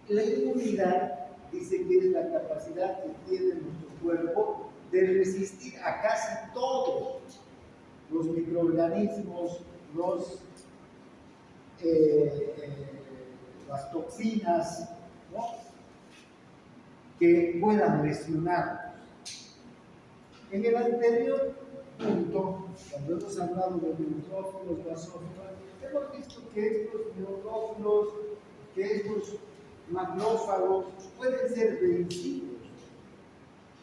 S1: la inmunidad dice que es la capacidad que tiene nuestro cuerpo de resistir a casi todos los microorganismos, las toxinas, ¿no?, que puedan lesionarnos. En el anterior punto, cuando hemos hablado de neutrófilos, basófilos, hemos visto que estos neutrófilos, que estos macrófagos pueden ser vencidos.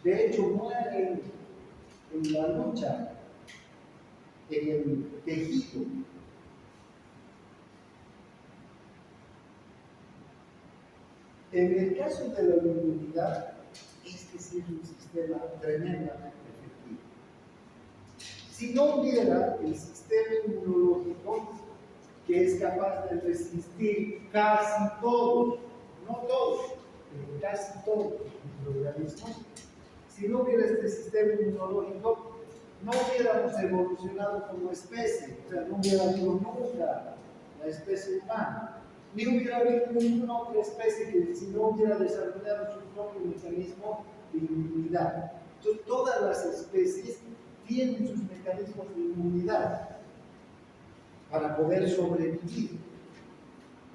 S1: De hecho, mueren en la lucha, en el tejido. En el caso de la inmunidad, este sí es un sistema tremendamente efectivo. Si no hubiera el sistema inmunológico, que es capaz de resistir casi todos, no todos, pero casi todos los microorganismos, si no hubiera este sistema inmunológico, no hubiéramos evolucionado como especie, o sea, no hubiera habido nunca la especie humana. Ni hubiera habido ninguna otra especie que si no hubiera desarrollado su propio mecanismo de inmunidad. Entonces, todas las especies tienen sus mecanismos de inmunidad para poder sobrevivir.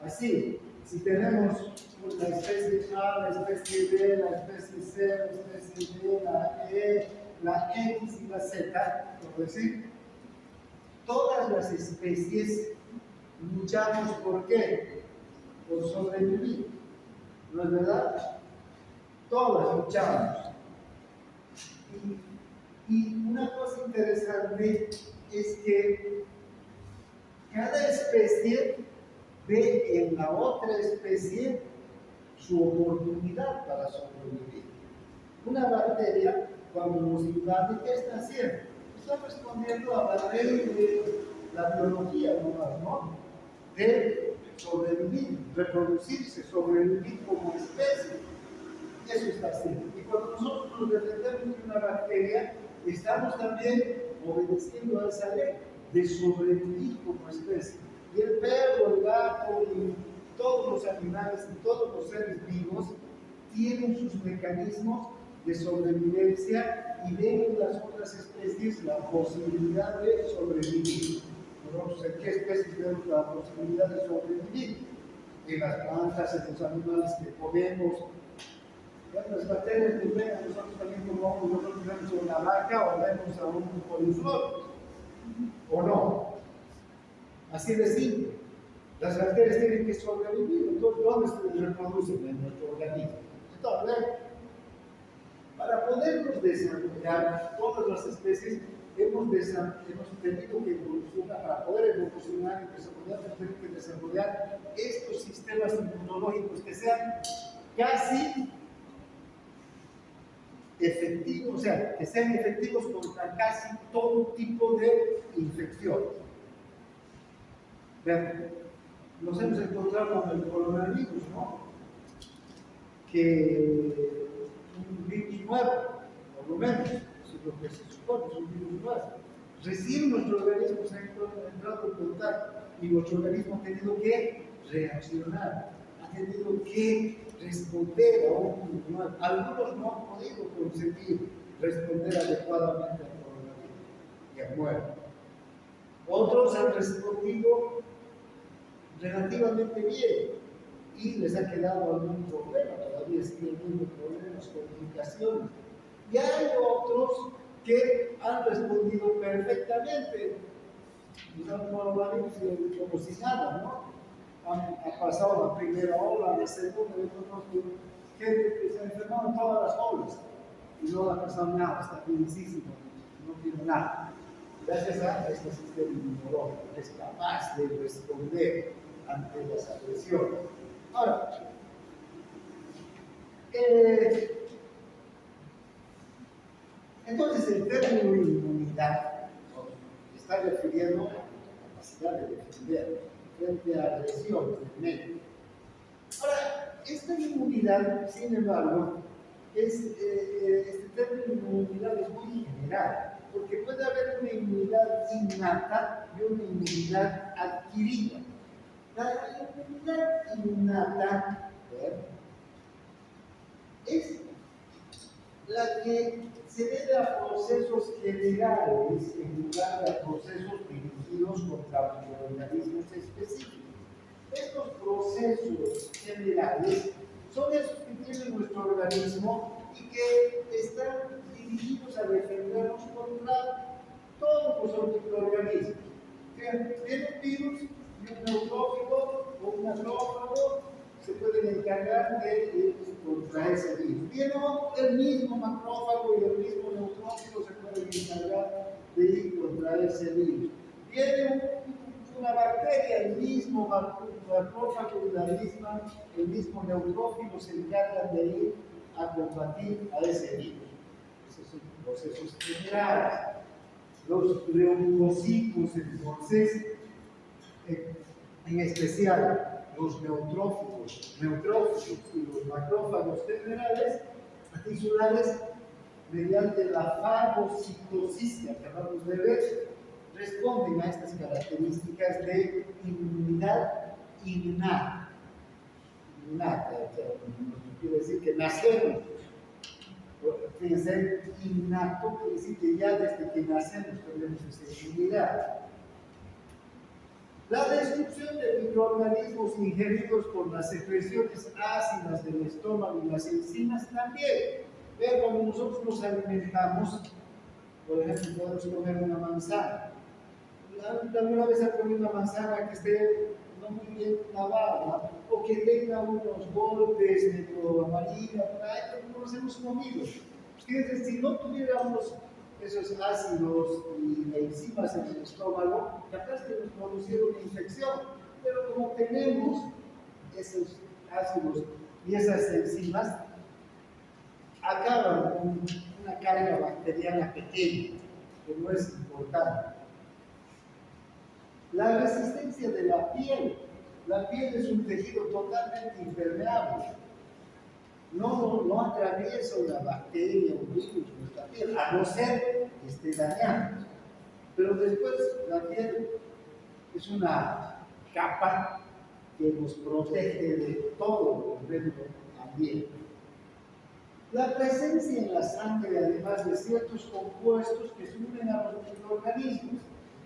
S1: Así, si tenemos la especie A, la especie B, la especie C, la especie D, la E, la X y la Z, por decir, todas las especies luchamos ¿por qué? Por sobrevivir, ¿no es verdad? Todas luchamos. Y una cosa interesante es que cada especie ve en la otra especie su oportunidad para sobrevivir. Una bacteria, cuando nos invade, ¿qué está haciendo? Está respondiendo a la ley de la biología nomás, ¿no? De sobrevivir, reproducirse, sobrevivir como especie. Eso está haciendo. Y cuando nosotros nos defendemos de una bacteria, estamos también obedeciendo a esa ley de sobrevivir como especie. Y el perro, el gato y todos los animales y todos los seres vivos tienen sus mecanismos de sobrevivencia y ven en las otras especies la posibilidad de sobrevivir. Nosotros, ¿en qué especies vemos la posibilidad de sobrevivir? En las plantas, en los animales que comemos. Las bacterias que ven, nosotros también comemos, nosotros vemos a una vaca o vemos a un coliflor, ¿o no? Así de simple. Las bacterias tienen que sobrevivir, entonces ¿dónde se reproducen? En nuestro organismo. Entonces, para podernos desarrollar todas las especies, hemos tenido que evolucionar, para poder evolucionar y desarrollar, hemos tenido que desarrollar estos sistemas inmunológicos que sean casi efectivos, o sea, que sean efectivos contra casi todo tipo de infecciones. Vean, nos hemos encontrado con el coronavirus, ¿no? Que un virus nuevo, por lo menos, eso es lo que se supone, es un virus nuevo. Recién nuestro organismo se ha entrado en contacto y nuestro organismo ha tenido que reaccionar, ha tenido que responder a un virus nuevo. Algunos no han podido conseguir responder adecuadamente al coronavirus y han muerto. Otros han respondido relativamente bien y les ha quedado algún problema, todavía siguen habiendo problemas, complicaciones. Y hay otros que han respondido perfectamente, como si nada, ¿no? Ha pasado la primera ola, la segunda, yo conozco gente que se ha enfermado en todas las olas y no ha pasado nada, está bienísimo, no tiene nada. Gracias a este sistema inmunológico que es capaz de responder ante las agresiones. Ahora, entonces el término inmunidad nos está refiriendo a la capacidad de defender frente a agresiones del medio. Ahora, esta inmunidad, sin embargo, este término inmunidad es muy general, porque puede haber una inmunidad innata y una inmunidad adquirida. La inmunidad innata es la que se debe a procesos generales en lugar de a procesos dirigidos contra microorganismos específicos. Estos procesos generales son esos que tiene nuestro organismo y que están dirigidos a defendernos contra todos los microorganismos. Viene un virus y un neutrófilo o un macrófago se pueden encargar de ir contra ese virus. Viene el mismo macrófago y el mismo neutrófilo se pueden encargar de ir contra ese virus. Viene una bacteria, el mismo macrófago y el mismo neutrófilo se encargan de ir a combatir a ese virus. Esos son procesos generales. Los leucocitos, entonces, en especial los neutrófilos y los macrófagos generales, tisulares, mediante la fagocitosis que acabamos de ver, responden a estas características de inmunidad innata. Quiere decir que nacemos. Fíjense, innato quiere decir que ya desde que nacemos tenemos esa inmunidad. La destrucción de microorganismos ingeridos por las secreciones ácidas del estómago y las enzimas también. Vean, cuando nosotros nos alimentamos, por ejemplo, podemos comer una manzana. ¿Alguna vez ha comido una manzana que esté no muy bien lavada o que tenga unos golpes medio amarilla por ahí? No los hemos comido. Fíjense, si no tuviéramos esos ácidos y enzimas en el estómago, capaz que nos produciera una infección. Pero como tenemos esos ácidos y esas enzimas, acaban con una carga bacteriana pequeña, que no es importante. La resistencia de la piel. La piel es un tejido totalmente impermeable. No atraviesa una bacteria, un virus, nuestra piel, a no ser que esté dañada. Pero después la piel es una capa que nos protege de todo el medio ambiente. La presencia en la sangre, además de ciertos compuestos que se unen a los microorganismos,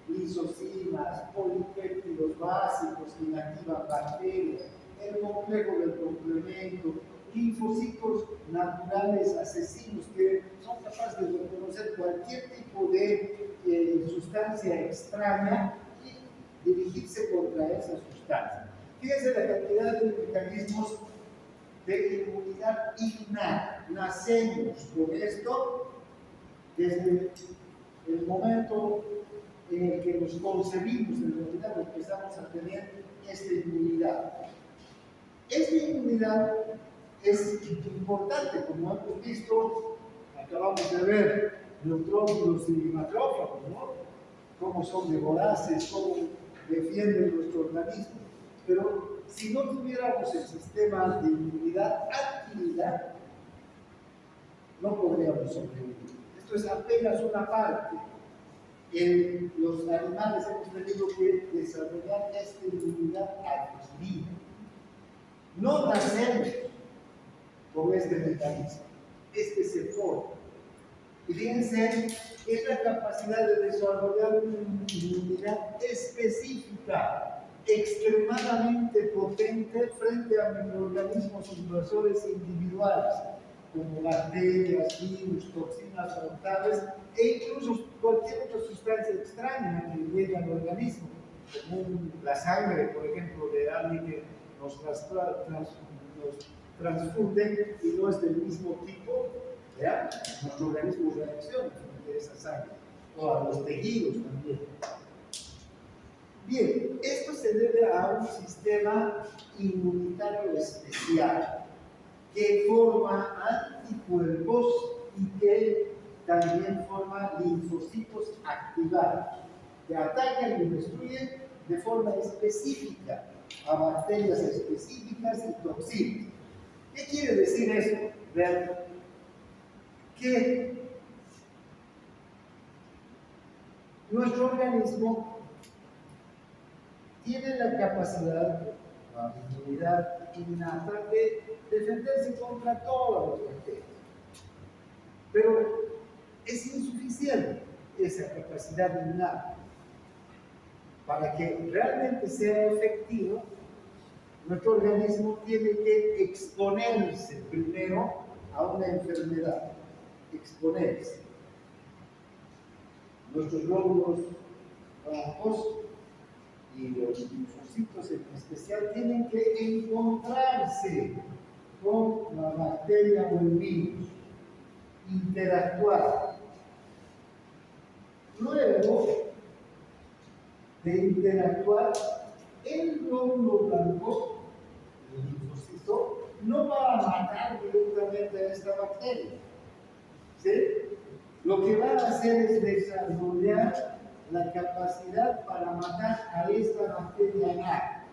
S1: lisocimas, polipéptidos básicos que inactivan bacterias, el complejo del complemento, linfocitos naturales asesinos que son capaces de reconocer cualquier tipo de sustancia extraña y dirigirse contra esa sustancia. Fíjense la cantidad de mecanismos de inmunidad innata. Nacemos con esto desde el momento en el que nos concebimos, en realidad empezamos a tener esta inmunidad. Esta inmunidad es importante, como hemos visto, acabamos de ver neutrófilos y macrófagos, ¿no? Cómo son de voraces, cómo defienden nuestro organismo. Pero si no tuviéramos el sistema de inmunidad adquirida, no podríamos sobrevivir. Esto es apenas una parte. Los animales hemos tenido que desarrollar esta inmunidad adquirida. No nacemos con este mecanismo, este se forma. Y fíjense, es la capacidad de desarrollar una inmunidad específica, extremadamente potente frente a microorganismos invasores individuales, como bacterias, virus, toxinas frontales e incluso cualquier otra sustancia extraña que llegue al organismo, como la sangre, por ejemplo, de alguien que nos transfunde y no es del mismo tipo, ¿ya? Nuestro organismo reacciona frente a esa sangre, o a los tejidos también. Bien, esto se debe a un sistema inmunitario especial que forma anticuerpos y que también forma linfocitos activados, que atacan y destruyen de forma específica a bacterias específicas y toxinas. ¿Qué quiere decir eso? Vean, que nuestro organismo tiene la capacidad, la inmunidad innata de defenderse contra todas las bacterias. Pero es insuficiente esa capacidad innata. Para que realmente sea efectivo, nuestro organismo tiene que exponerse primero a una enfermedad. Exponerse. Nuestros glóbulos blancos y los linfocitos en especial tienen que encontrarse con la bacteria o el virus, interactuar. Luego de interactuar, el glóbulo blanco, el linfocito, no va a matar directamente a esta bacteria. ¿Sí? Lo que va a hacer es desarrollar la capacidad para matar a esta bacteria A.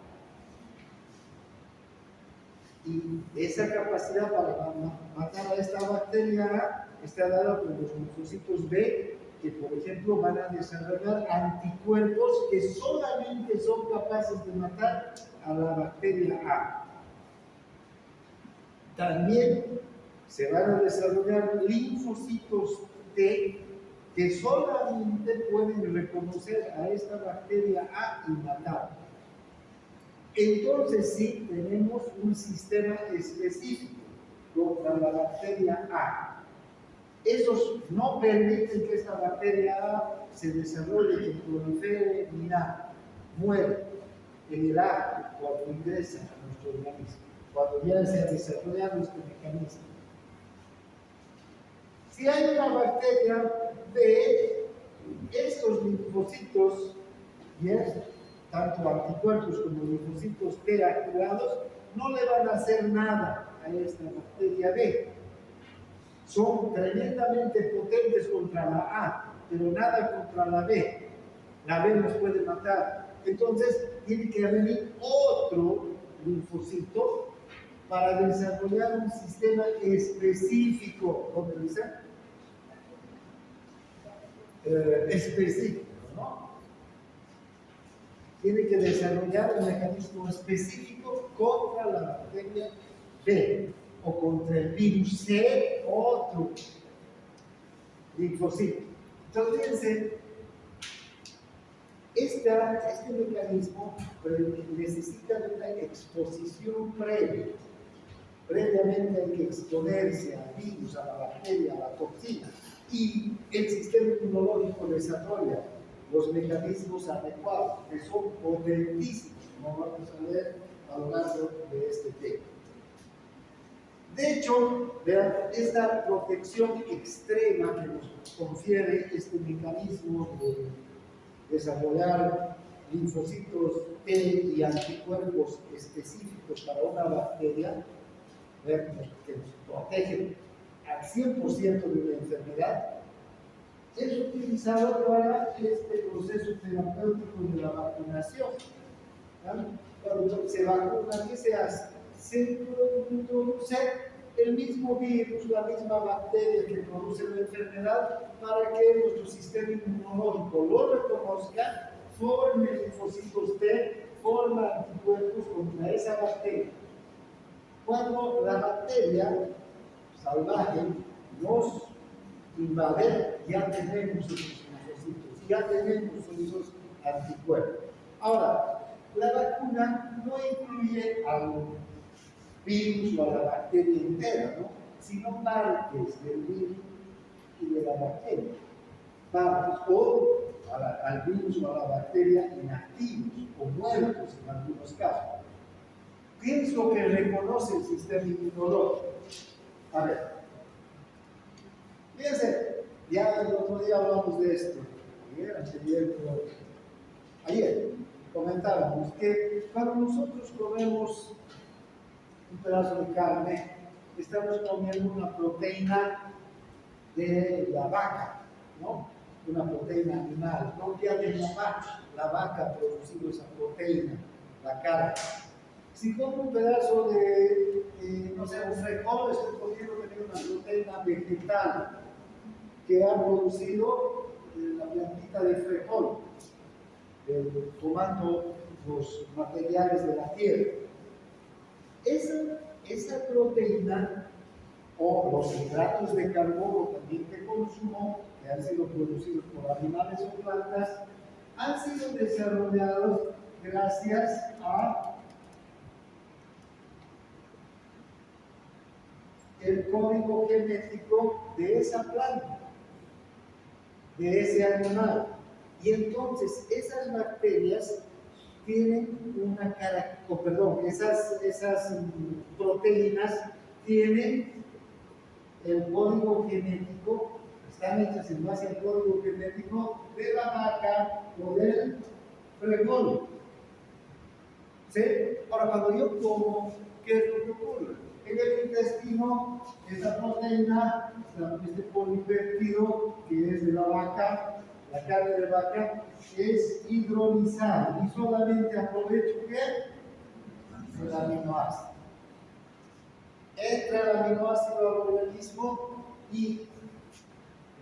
S1: Y esa capacidad para matar a esta bacteria A está dada por los linfocitos B, que por ejemplo van a desarrollar anticuerpos que solamente son capaces de matar a la bacteria A. También se van a desarrollar linfocitos T que solamente pueden reconocer a esta bacteria A y matarla. Entonces sí tenemos un sistema específico contra la bacteria A. Esos no permiten que esta bacteria A se desarrolle, que prolifere ni nada. Muere en el acto cuando ingresa a nuestro organismo, cuando ya se ha desarrollado este mecanismo. Si hay una bacteria B, estos linfocitos, tanto anticuerpos como linfocitos T activados, no le van a hacer nada a esta bacteria B. Son tremendamente potentes contra la A, pero nada contra la B. La B nos puede matar. Entonces, tiene que venir otro linfocito para desarrollar un sistema específico, ¿cómo dicen? Específico, ¿no? Tiene que desarrollar un mecanismo específico contra la bacteria B o contra el virus C, otro linfocito. Entonces, fíjense, este mecanismo necesita de una exposición previa. Previamente hay que exponerse al virus, a la bacteria, a la toxina. Y el sistema inmunológico desarrolla los mecanismos adecuados, que son potentísimos, como vamos a ver a lo largo de este tema. De hecho, vean, esta protección extrema que nos confiere este mecanismo de desarrollar linfocitos T y anticuerpos específicos para una bacteria, vean, que nos protegen al 100% de una enfermedad, es utilizado para este proceso terapéutico de la vacunación. ¿Vale? Cuando se vacuna, ¿qué se hace? Se introduce el mismo virus, la misma bacteria que produce la enfermedad, para que nuestro sistema inmunológico lo reconozca, forme linfocitos T, forma anticuerpos contra esa bacteria. Cuando la bacteria salvaje nos invade, ya tenemos esos linfocitos, ya tenemos esos anticuerpos. Ahora, la vacuna no incluye al virus o a la bacteria entera, ¿no? Sino partes del virus y de la bacteria. Partes, o al virus o a la bacteria inactivos o muertos en algunos casos. ¿Qué es lo que reconoce el sistema inmunológico? A ver, fíjense, ya el otro día hablamos de esto, ayer comentábamos que cuando nosotros comemos un pedazo de carne, estamos comiendo una proteína de la vaca, ¿no? Una proteína animal, propia de la vaca ha producido esa proteína, la carne. Si como un pedazo de no sé, un frijol, estoy comiendo una proteína vegetal que ha producido la plantita de frijol, tomando los materiales de la tierra. Esa proteína o los hidratos de carbono también que consumo, que han sido producidos por animales o plantas, han sido desarrollados gracias a el código genético de esa planta, de ese animal. Y entonces esas bacterias tienen una esas proteínas tienen el código genético, están hechas en base al código genético de la vaca o del frijol. ¿Sí? Ahora, cuando yo como, ¿qué es lo que ocurre? En el intestino, esa proteína, este polipéptido que es de la vaca, la carne de vaca, es hidrolizada y solamente aprovecho ¿qué? El aminoácido. Entra el aminoácido al organismo y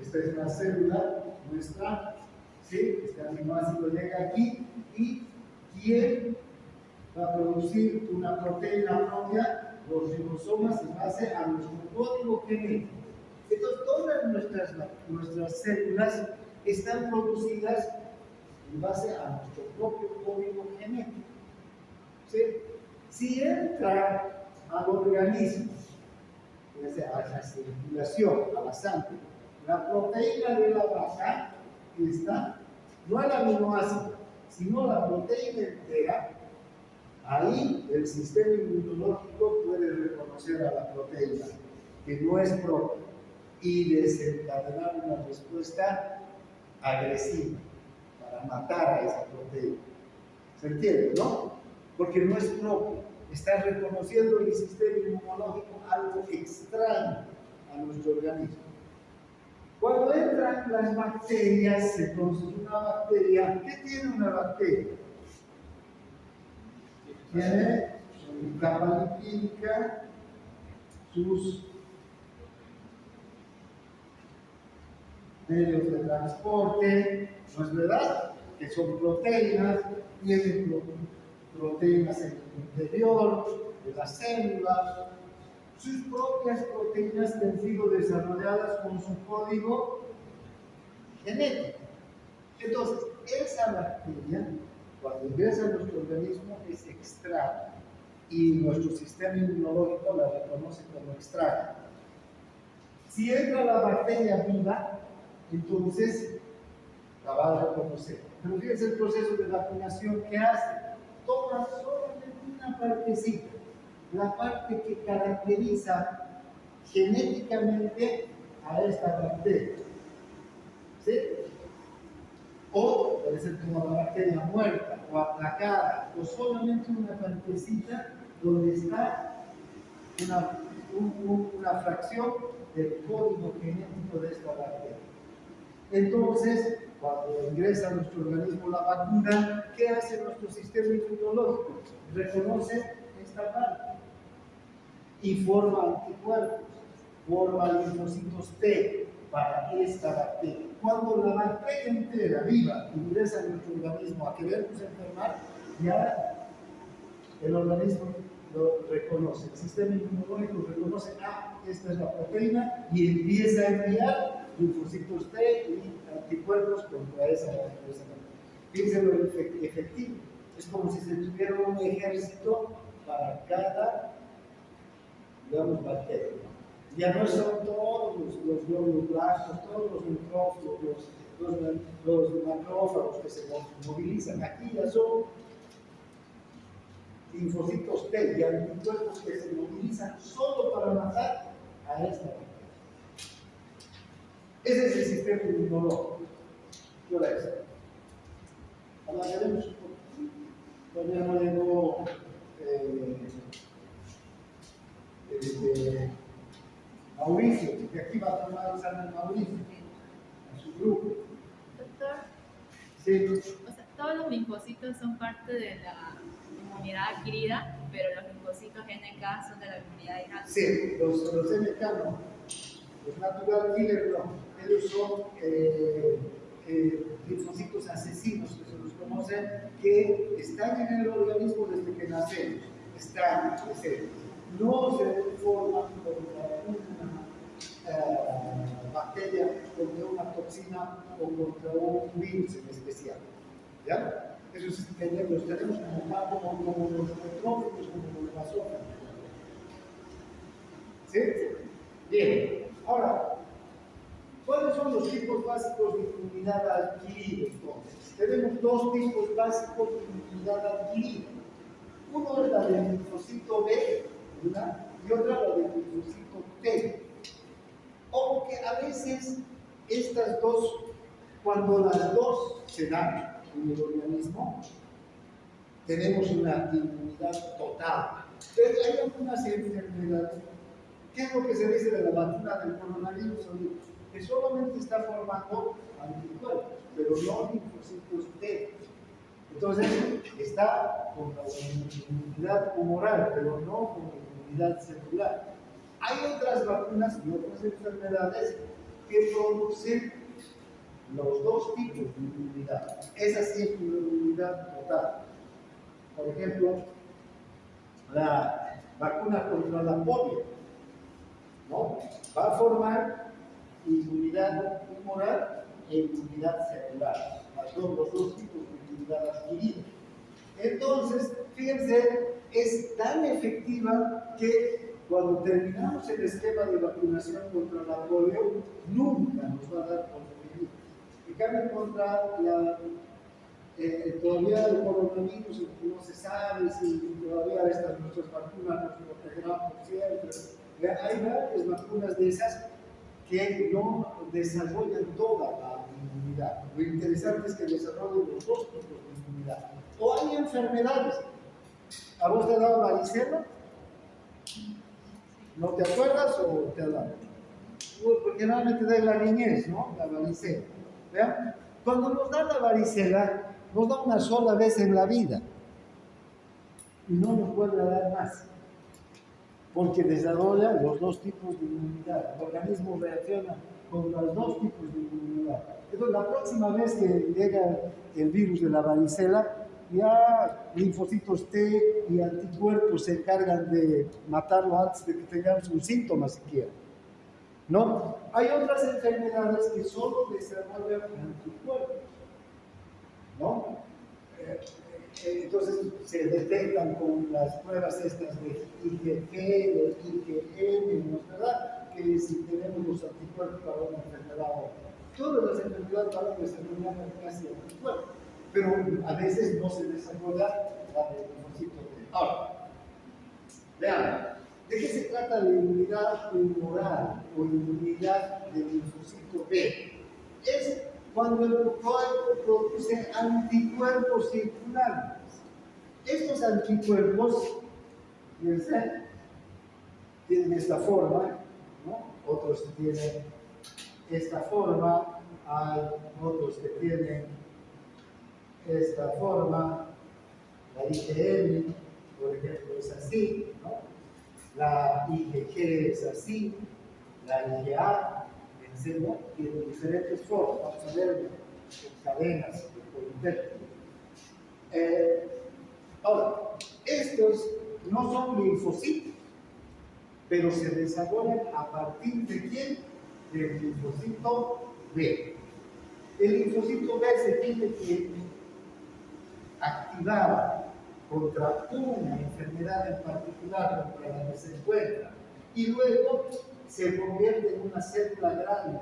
S1: esta es una célula nuestra, ¿sí? Este aminoácido llega aquí y ¿quién va a producir una proteína propia? Los ribosomas en base a nuestro código genético. Entonces, todas nuestras células están producidas en base a nuestro propio código genético. ¿Sí? Si entra al organismo, a la circulación, a la sangre, la proteína de la vaca, que está, no el aminoácido, sino la proteína entera, ahí el sistema inmunológico puede reconocer a la proteína que no es propia y desencadenar una respuesta agresiva para matar a esa proteína. ¿Se entiende, no? Porque no es propia. Está reconociendo el sistema inmunológico algo extraño a nuestro organismo. Cuando entran las bacterias, entonces una bacteria, ¿qué tiene una bacteria? Tiene su capa lipídica, sus medios de transporte, ¿no es verdad? Que son proteínas, tienen proteínas en el interior de la célula, sus propias proteínas que han sido desarrolladas con su código genético. Entonces, esa bacteria, cuando ingresa a nuestro organismo, es extraña y nuestro sistema inmunológico la reconoce como extraña. Si entra la bacteria viva, entonces la va a reconocer. Pero fíjense el proceso de vacunación que hace. Toma solamente una partecita, la parte que caracteriza genéticamente a esta bacteria. ¿Sí? O puede ser como la bacteria muerta o aplacada, o solamente una partecita donde está una fracción del código genético de esta bacteria. Entonces, cuando ingresa a nuestro organismo la vacuna, ¿qué hace nuestro sistema inmunológico? Reconoce esta parte y forma anticuerpos, forma linfocitos T para esta bacteria. Cuando la bacteria entera, viva, ingresa a nuestro organismo a querernos enfermar, ya el organismo lo reconoce, el sistema inmunológico reconoce, esta es la proteína, y empieza a enviar linfocitos T y anticuerpos contra esa bacteria. Fíjense lo efectivo, es como si se tuviera un ejército para cada, digamos, bacteria. Ya no son todos los glóbulos blancos, todos los neutrófilos, los macrófagos que se movilizan. Aquí ya son linfocitos T y anticuerpos que se movilizan solo para matar a esta bacteria. Ese es el sistema inmunológico. ¿Qué hora es? Hablaremos un poco. Todavía no llegó Mauricio, que aquí va a tomar examen Mauricio, a su grupo.
S2: Doctor,
S1: Sí.
S2: o sea, todos los linfocitos son parte de la inmunidad adquirida, pero los linfocitos NK son de la inmunidad innata.
S1: Sí, los NK no, los natural killer no, ellos son linfocitos asesinos, que se los conocen, que están en el organismo desde que nacemos, están presentes. No se forman contra una bacteria, contra una toxina o contra un virus en especial. ¿Ya? Esos los tenemos como los neutrófilos, como los basófilos. ¿Sí? Bien. Ahora, ¿cuáles son los tipos básicos de inmunidad adquirida entonces? Tenemos dos tipos básicos de inmunidad adquirida. Uno es la del linfocito B, ¿verdad? Y otra la del linfocito T. Aunque a veces estas dos, cuando las dos se dan en el organismo, tenemos una inmunidad total. Pero hay algunas enfermedades. ¿Qué es lo que se dice de la vacuna del coronavirus? Que solamente está formando anticuerpos, pero no linfocitos T. Entonces, está con la inmunidad humoral, pero no con la inmunidad celular. Hay otras vacunas y otras enfermedades que producen los dos tipos de inmunidad. Esa sí es una inmunidad total. Por ejemplo, la vacuna contra la polio, ¿no? Va a formar inmunidad humoral e inmunidad celular, los dos tipos de inmunidad adquirida. Entonces, fíjense, es tan efectiva que cuando terminamos el esquema de vacunación contra la polio, nunca nos va a dar polio. En cambio, contra todavía el coronavirus no se sabe si todavía nuestras vacunas nos protegerán por siempre. Hay varias vacunas de esas que no desarrollan toda la inmunidad. Lo interesante es que desarrollen los dos tipos de inmunidad. O hay enfermedades. ¿A vos te ha dado varicela? ¿No te acuerdas o te ha dado? Porque generalmente da en la niñez, ¿no? La varicela. ¿Vean? Cuando nos da la varicela, nos da una sola vez en la vida. Y no nos vuelve a dar más. Porque desarrolla los dos tipos de inmunidad. El organismo reacciona con los dos tipos de inmunidad. Entonces, la próxima vez que llega el virus de la varicela, ya linfocitos T y anticuerpos se encargan de matarlo antes de que tengamos un síntoma siquiera. ¿No? Hay otras enfermedades que solo desarrollan anticuerpos. ¿No? Entonces se detectan con las pruebas estas de IgG, de IgM, ¿no es verdad? Que si tenemos los anticuerpos para una enfermedad o otra. Todas las enfermedades van a desarrollar casi anticuerpos, pero a veces no se desarrolla la de linfocito T. Ahora, vean, ¿De qué se trata la inmunidad humoral o inmunidad del linfocito B? Es cuando el cuerpo produce anticuerpos circulares. Estos anticuerpos, fíjense, tienen esta forma, ¿no? Otros tienen esta forma, hay otros que tienen esta forma, la IgM, por ejemplo, es así, ¿no? La IgG es así, la IgA, ¿no? Tiene diferentes formas, vamos a ver en cadenas de polipéptidos. Ahora, estos no son linfocitos, pero se desarrollan a partir de ¿quién? Del linfocito B. El linfocito B se tiene que activar contra una enfermedad en particular contra la que se encuentra y luego se convierte en una célula grande,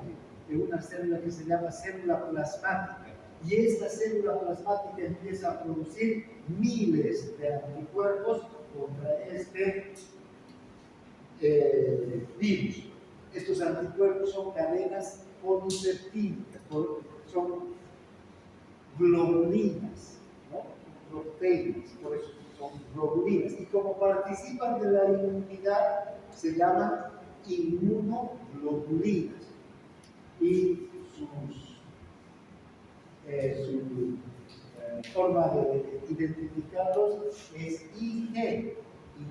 S1: en una célula que se llama célula plasmática, y esta célula plasmática empieza a producir miles de anticuerpos contra este virus. Estos anticuerpos son cadenas conceptílicas, son globulinas, ¿no? Proteínas, por eso son globulinas. Y como participan de la inmunidad, se llaman inmunoglobulinas. Y su forma de identificarlos es IG,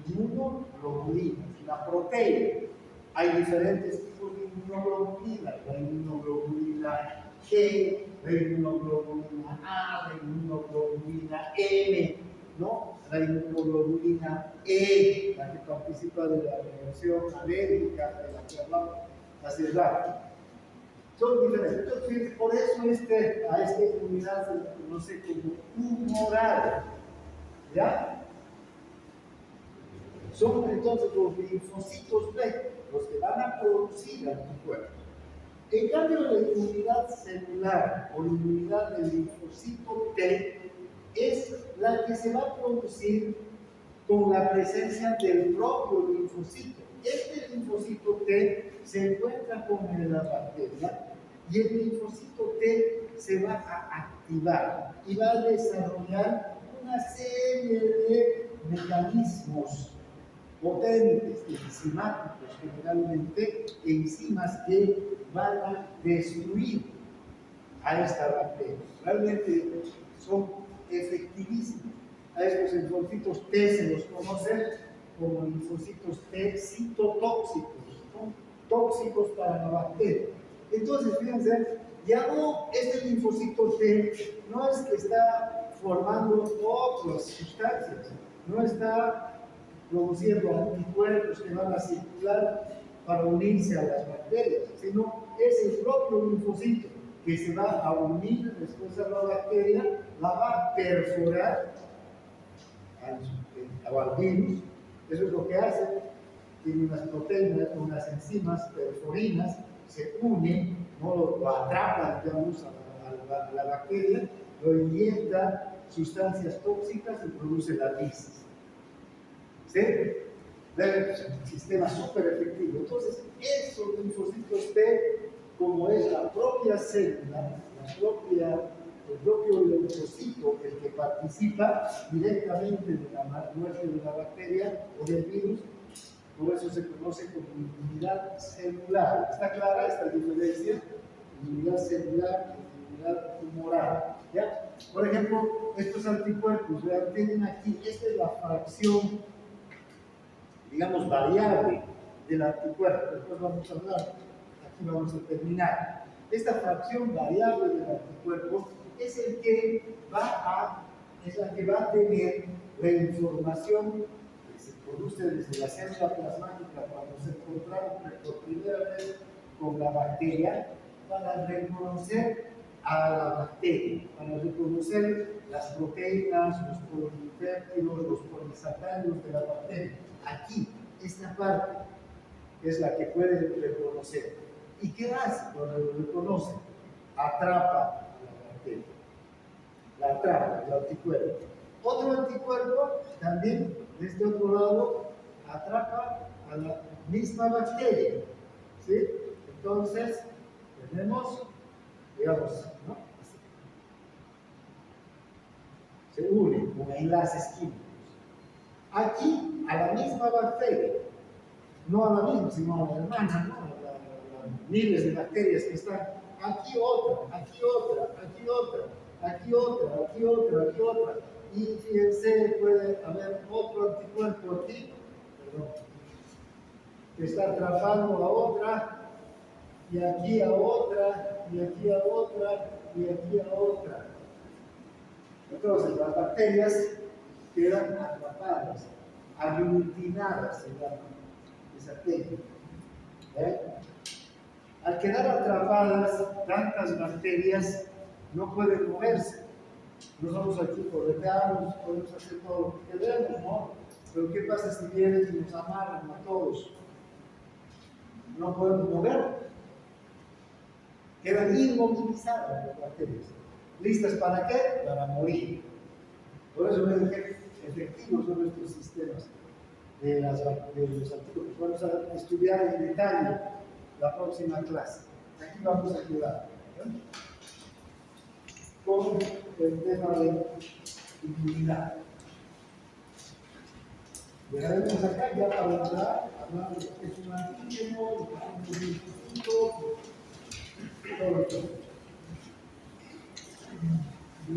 S1: inmunoglobulinas, la proteína. Hay diferentes tipos de inmunoglobulinas, la inmunoglobulina G, la inmunoglobulina A, la inmunoglobulina M, ¿no? La inmunoglobulina E, la que participa de la reacción alérgica, de la que hablamos hace rato. Son diferentes. Entonces, por eso a esta inmunidad se le conoce como humoral. ¿Ya? Son entonces los linfocitos B los que van a producir anticuerpos. En cambio, la inmunidad celular o inmunidad del linfocito T es la que se va a producir con la presencia del propio linfocito. Este linfocito T se encuentra con la bacteria y el linfocito T se va a activar y va a desarrollar una serie de mecanismos potentes, enzimáticos, generalmente enzimas que van a destruir a esta bacteria. Realmente son efectivísimos. A estos linfocitos T se los conoce como linfocitos T citotóxicos, son tóxicos para la bacteria. Entonces, fíjense, ya no, este linfocito T no es que está formando otras sustancias, no está produciendo anticuerpos que van a circular para unirse a las bacterias, sino es el propio linfocito que se va a unir después a la bacteria, la va a perforar al virus. Eso es lo que hace. Tiene unas proteínas, unas enzimas perforinas, se unen, ¿no? Lo atrapan, digamos, a la bacteria, lo inyecta sustancias tóxicas y produce la lisis. ¿Sí? Es un sistema súper efectivo. Entonces, esos linfocitos T, como es la propia célula, el propio linfocito, el que participa directamente de la muerte de la bacteria o del virus, por eso se conoce como inmunidad celular. ¿Está clara esta diferencia? Inmunidad celular y inmunidad humoral. ¿Ya? Por ejemplo, estos anticuerpos, vean, tienen aquí, esta es la fracción, digamos, variable del anticuerpo. Después vamos a hablar, aquí vamos a terminar. Esta fracción variable del anticuerpo es la que va a tener la información que se produce desde la célula plasmática cuando se encontraron por primera vez con la bacteria para reconocer a la bacteria, para reconocer las proteínas, los polipéptidos, los polisacáridos de la bacteria. Aquí, esta parte es la que puede reconocer. ¿Y qué hace cuando lo reconoce? Atrapa a la bacteria. La atrapa, el anticuerpo. Otro anticuerpo, también de este otro lado, atrapa a la misma bacteria, ¿sí? Entonces, tenemos, digamos, ¿no? Se unen con enlaces químicos. Aquí, a la misma bacteria, no a la misma, sino a la hermana, ¿no? Miles de bacterias que están aquí otra, aquí otra, aquí otra, aquí otra, aquí otra, aquí otra. Y fíjense, puede haber otro anticuerpo aquí, perdón, que está atrapando a otra, y aquí a otra, y aquí a otra, y aquí a otra. Entonces, las bacterias quedan atrapadas, aglutinadas, se llama esa técnica. Al quedar atrapadas, tantas bacterias no pueden moverse. Nosotros aquí correteamos, podemos hacer todo lo que queremos, ¿no? Pero ¿qué pasa si vienen y nos amarran a todos? No podemos mover. Quedan inmovilizadas las bacterias. ¿Listas para qué? Para morir. Por eso es que efectivos son estos sistemas de los anticuerpos. Vamos a estudiar en detalle la próxima clase. Aquí vamos a ayudar con el tema de inmunidad. Dejaremos acá ya para entrar, hablando de lo que es un antígeno, lo que son los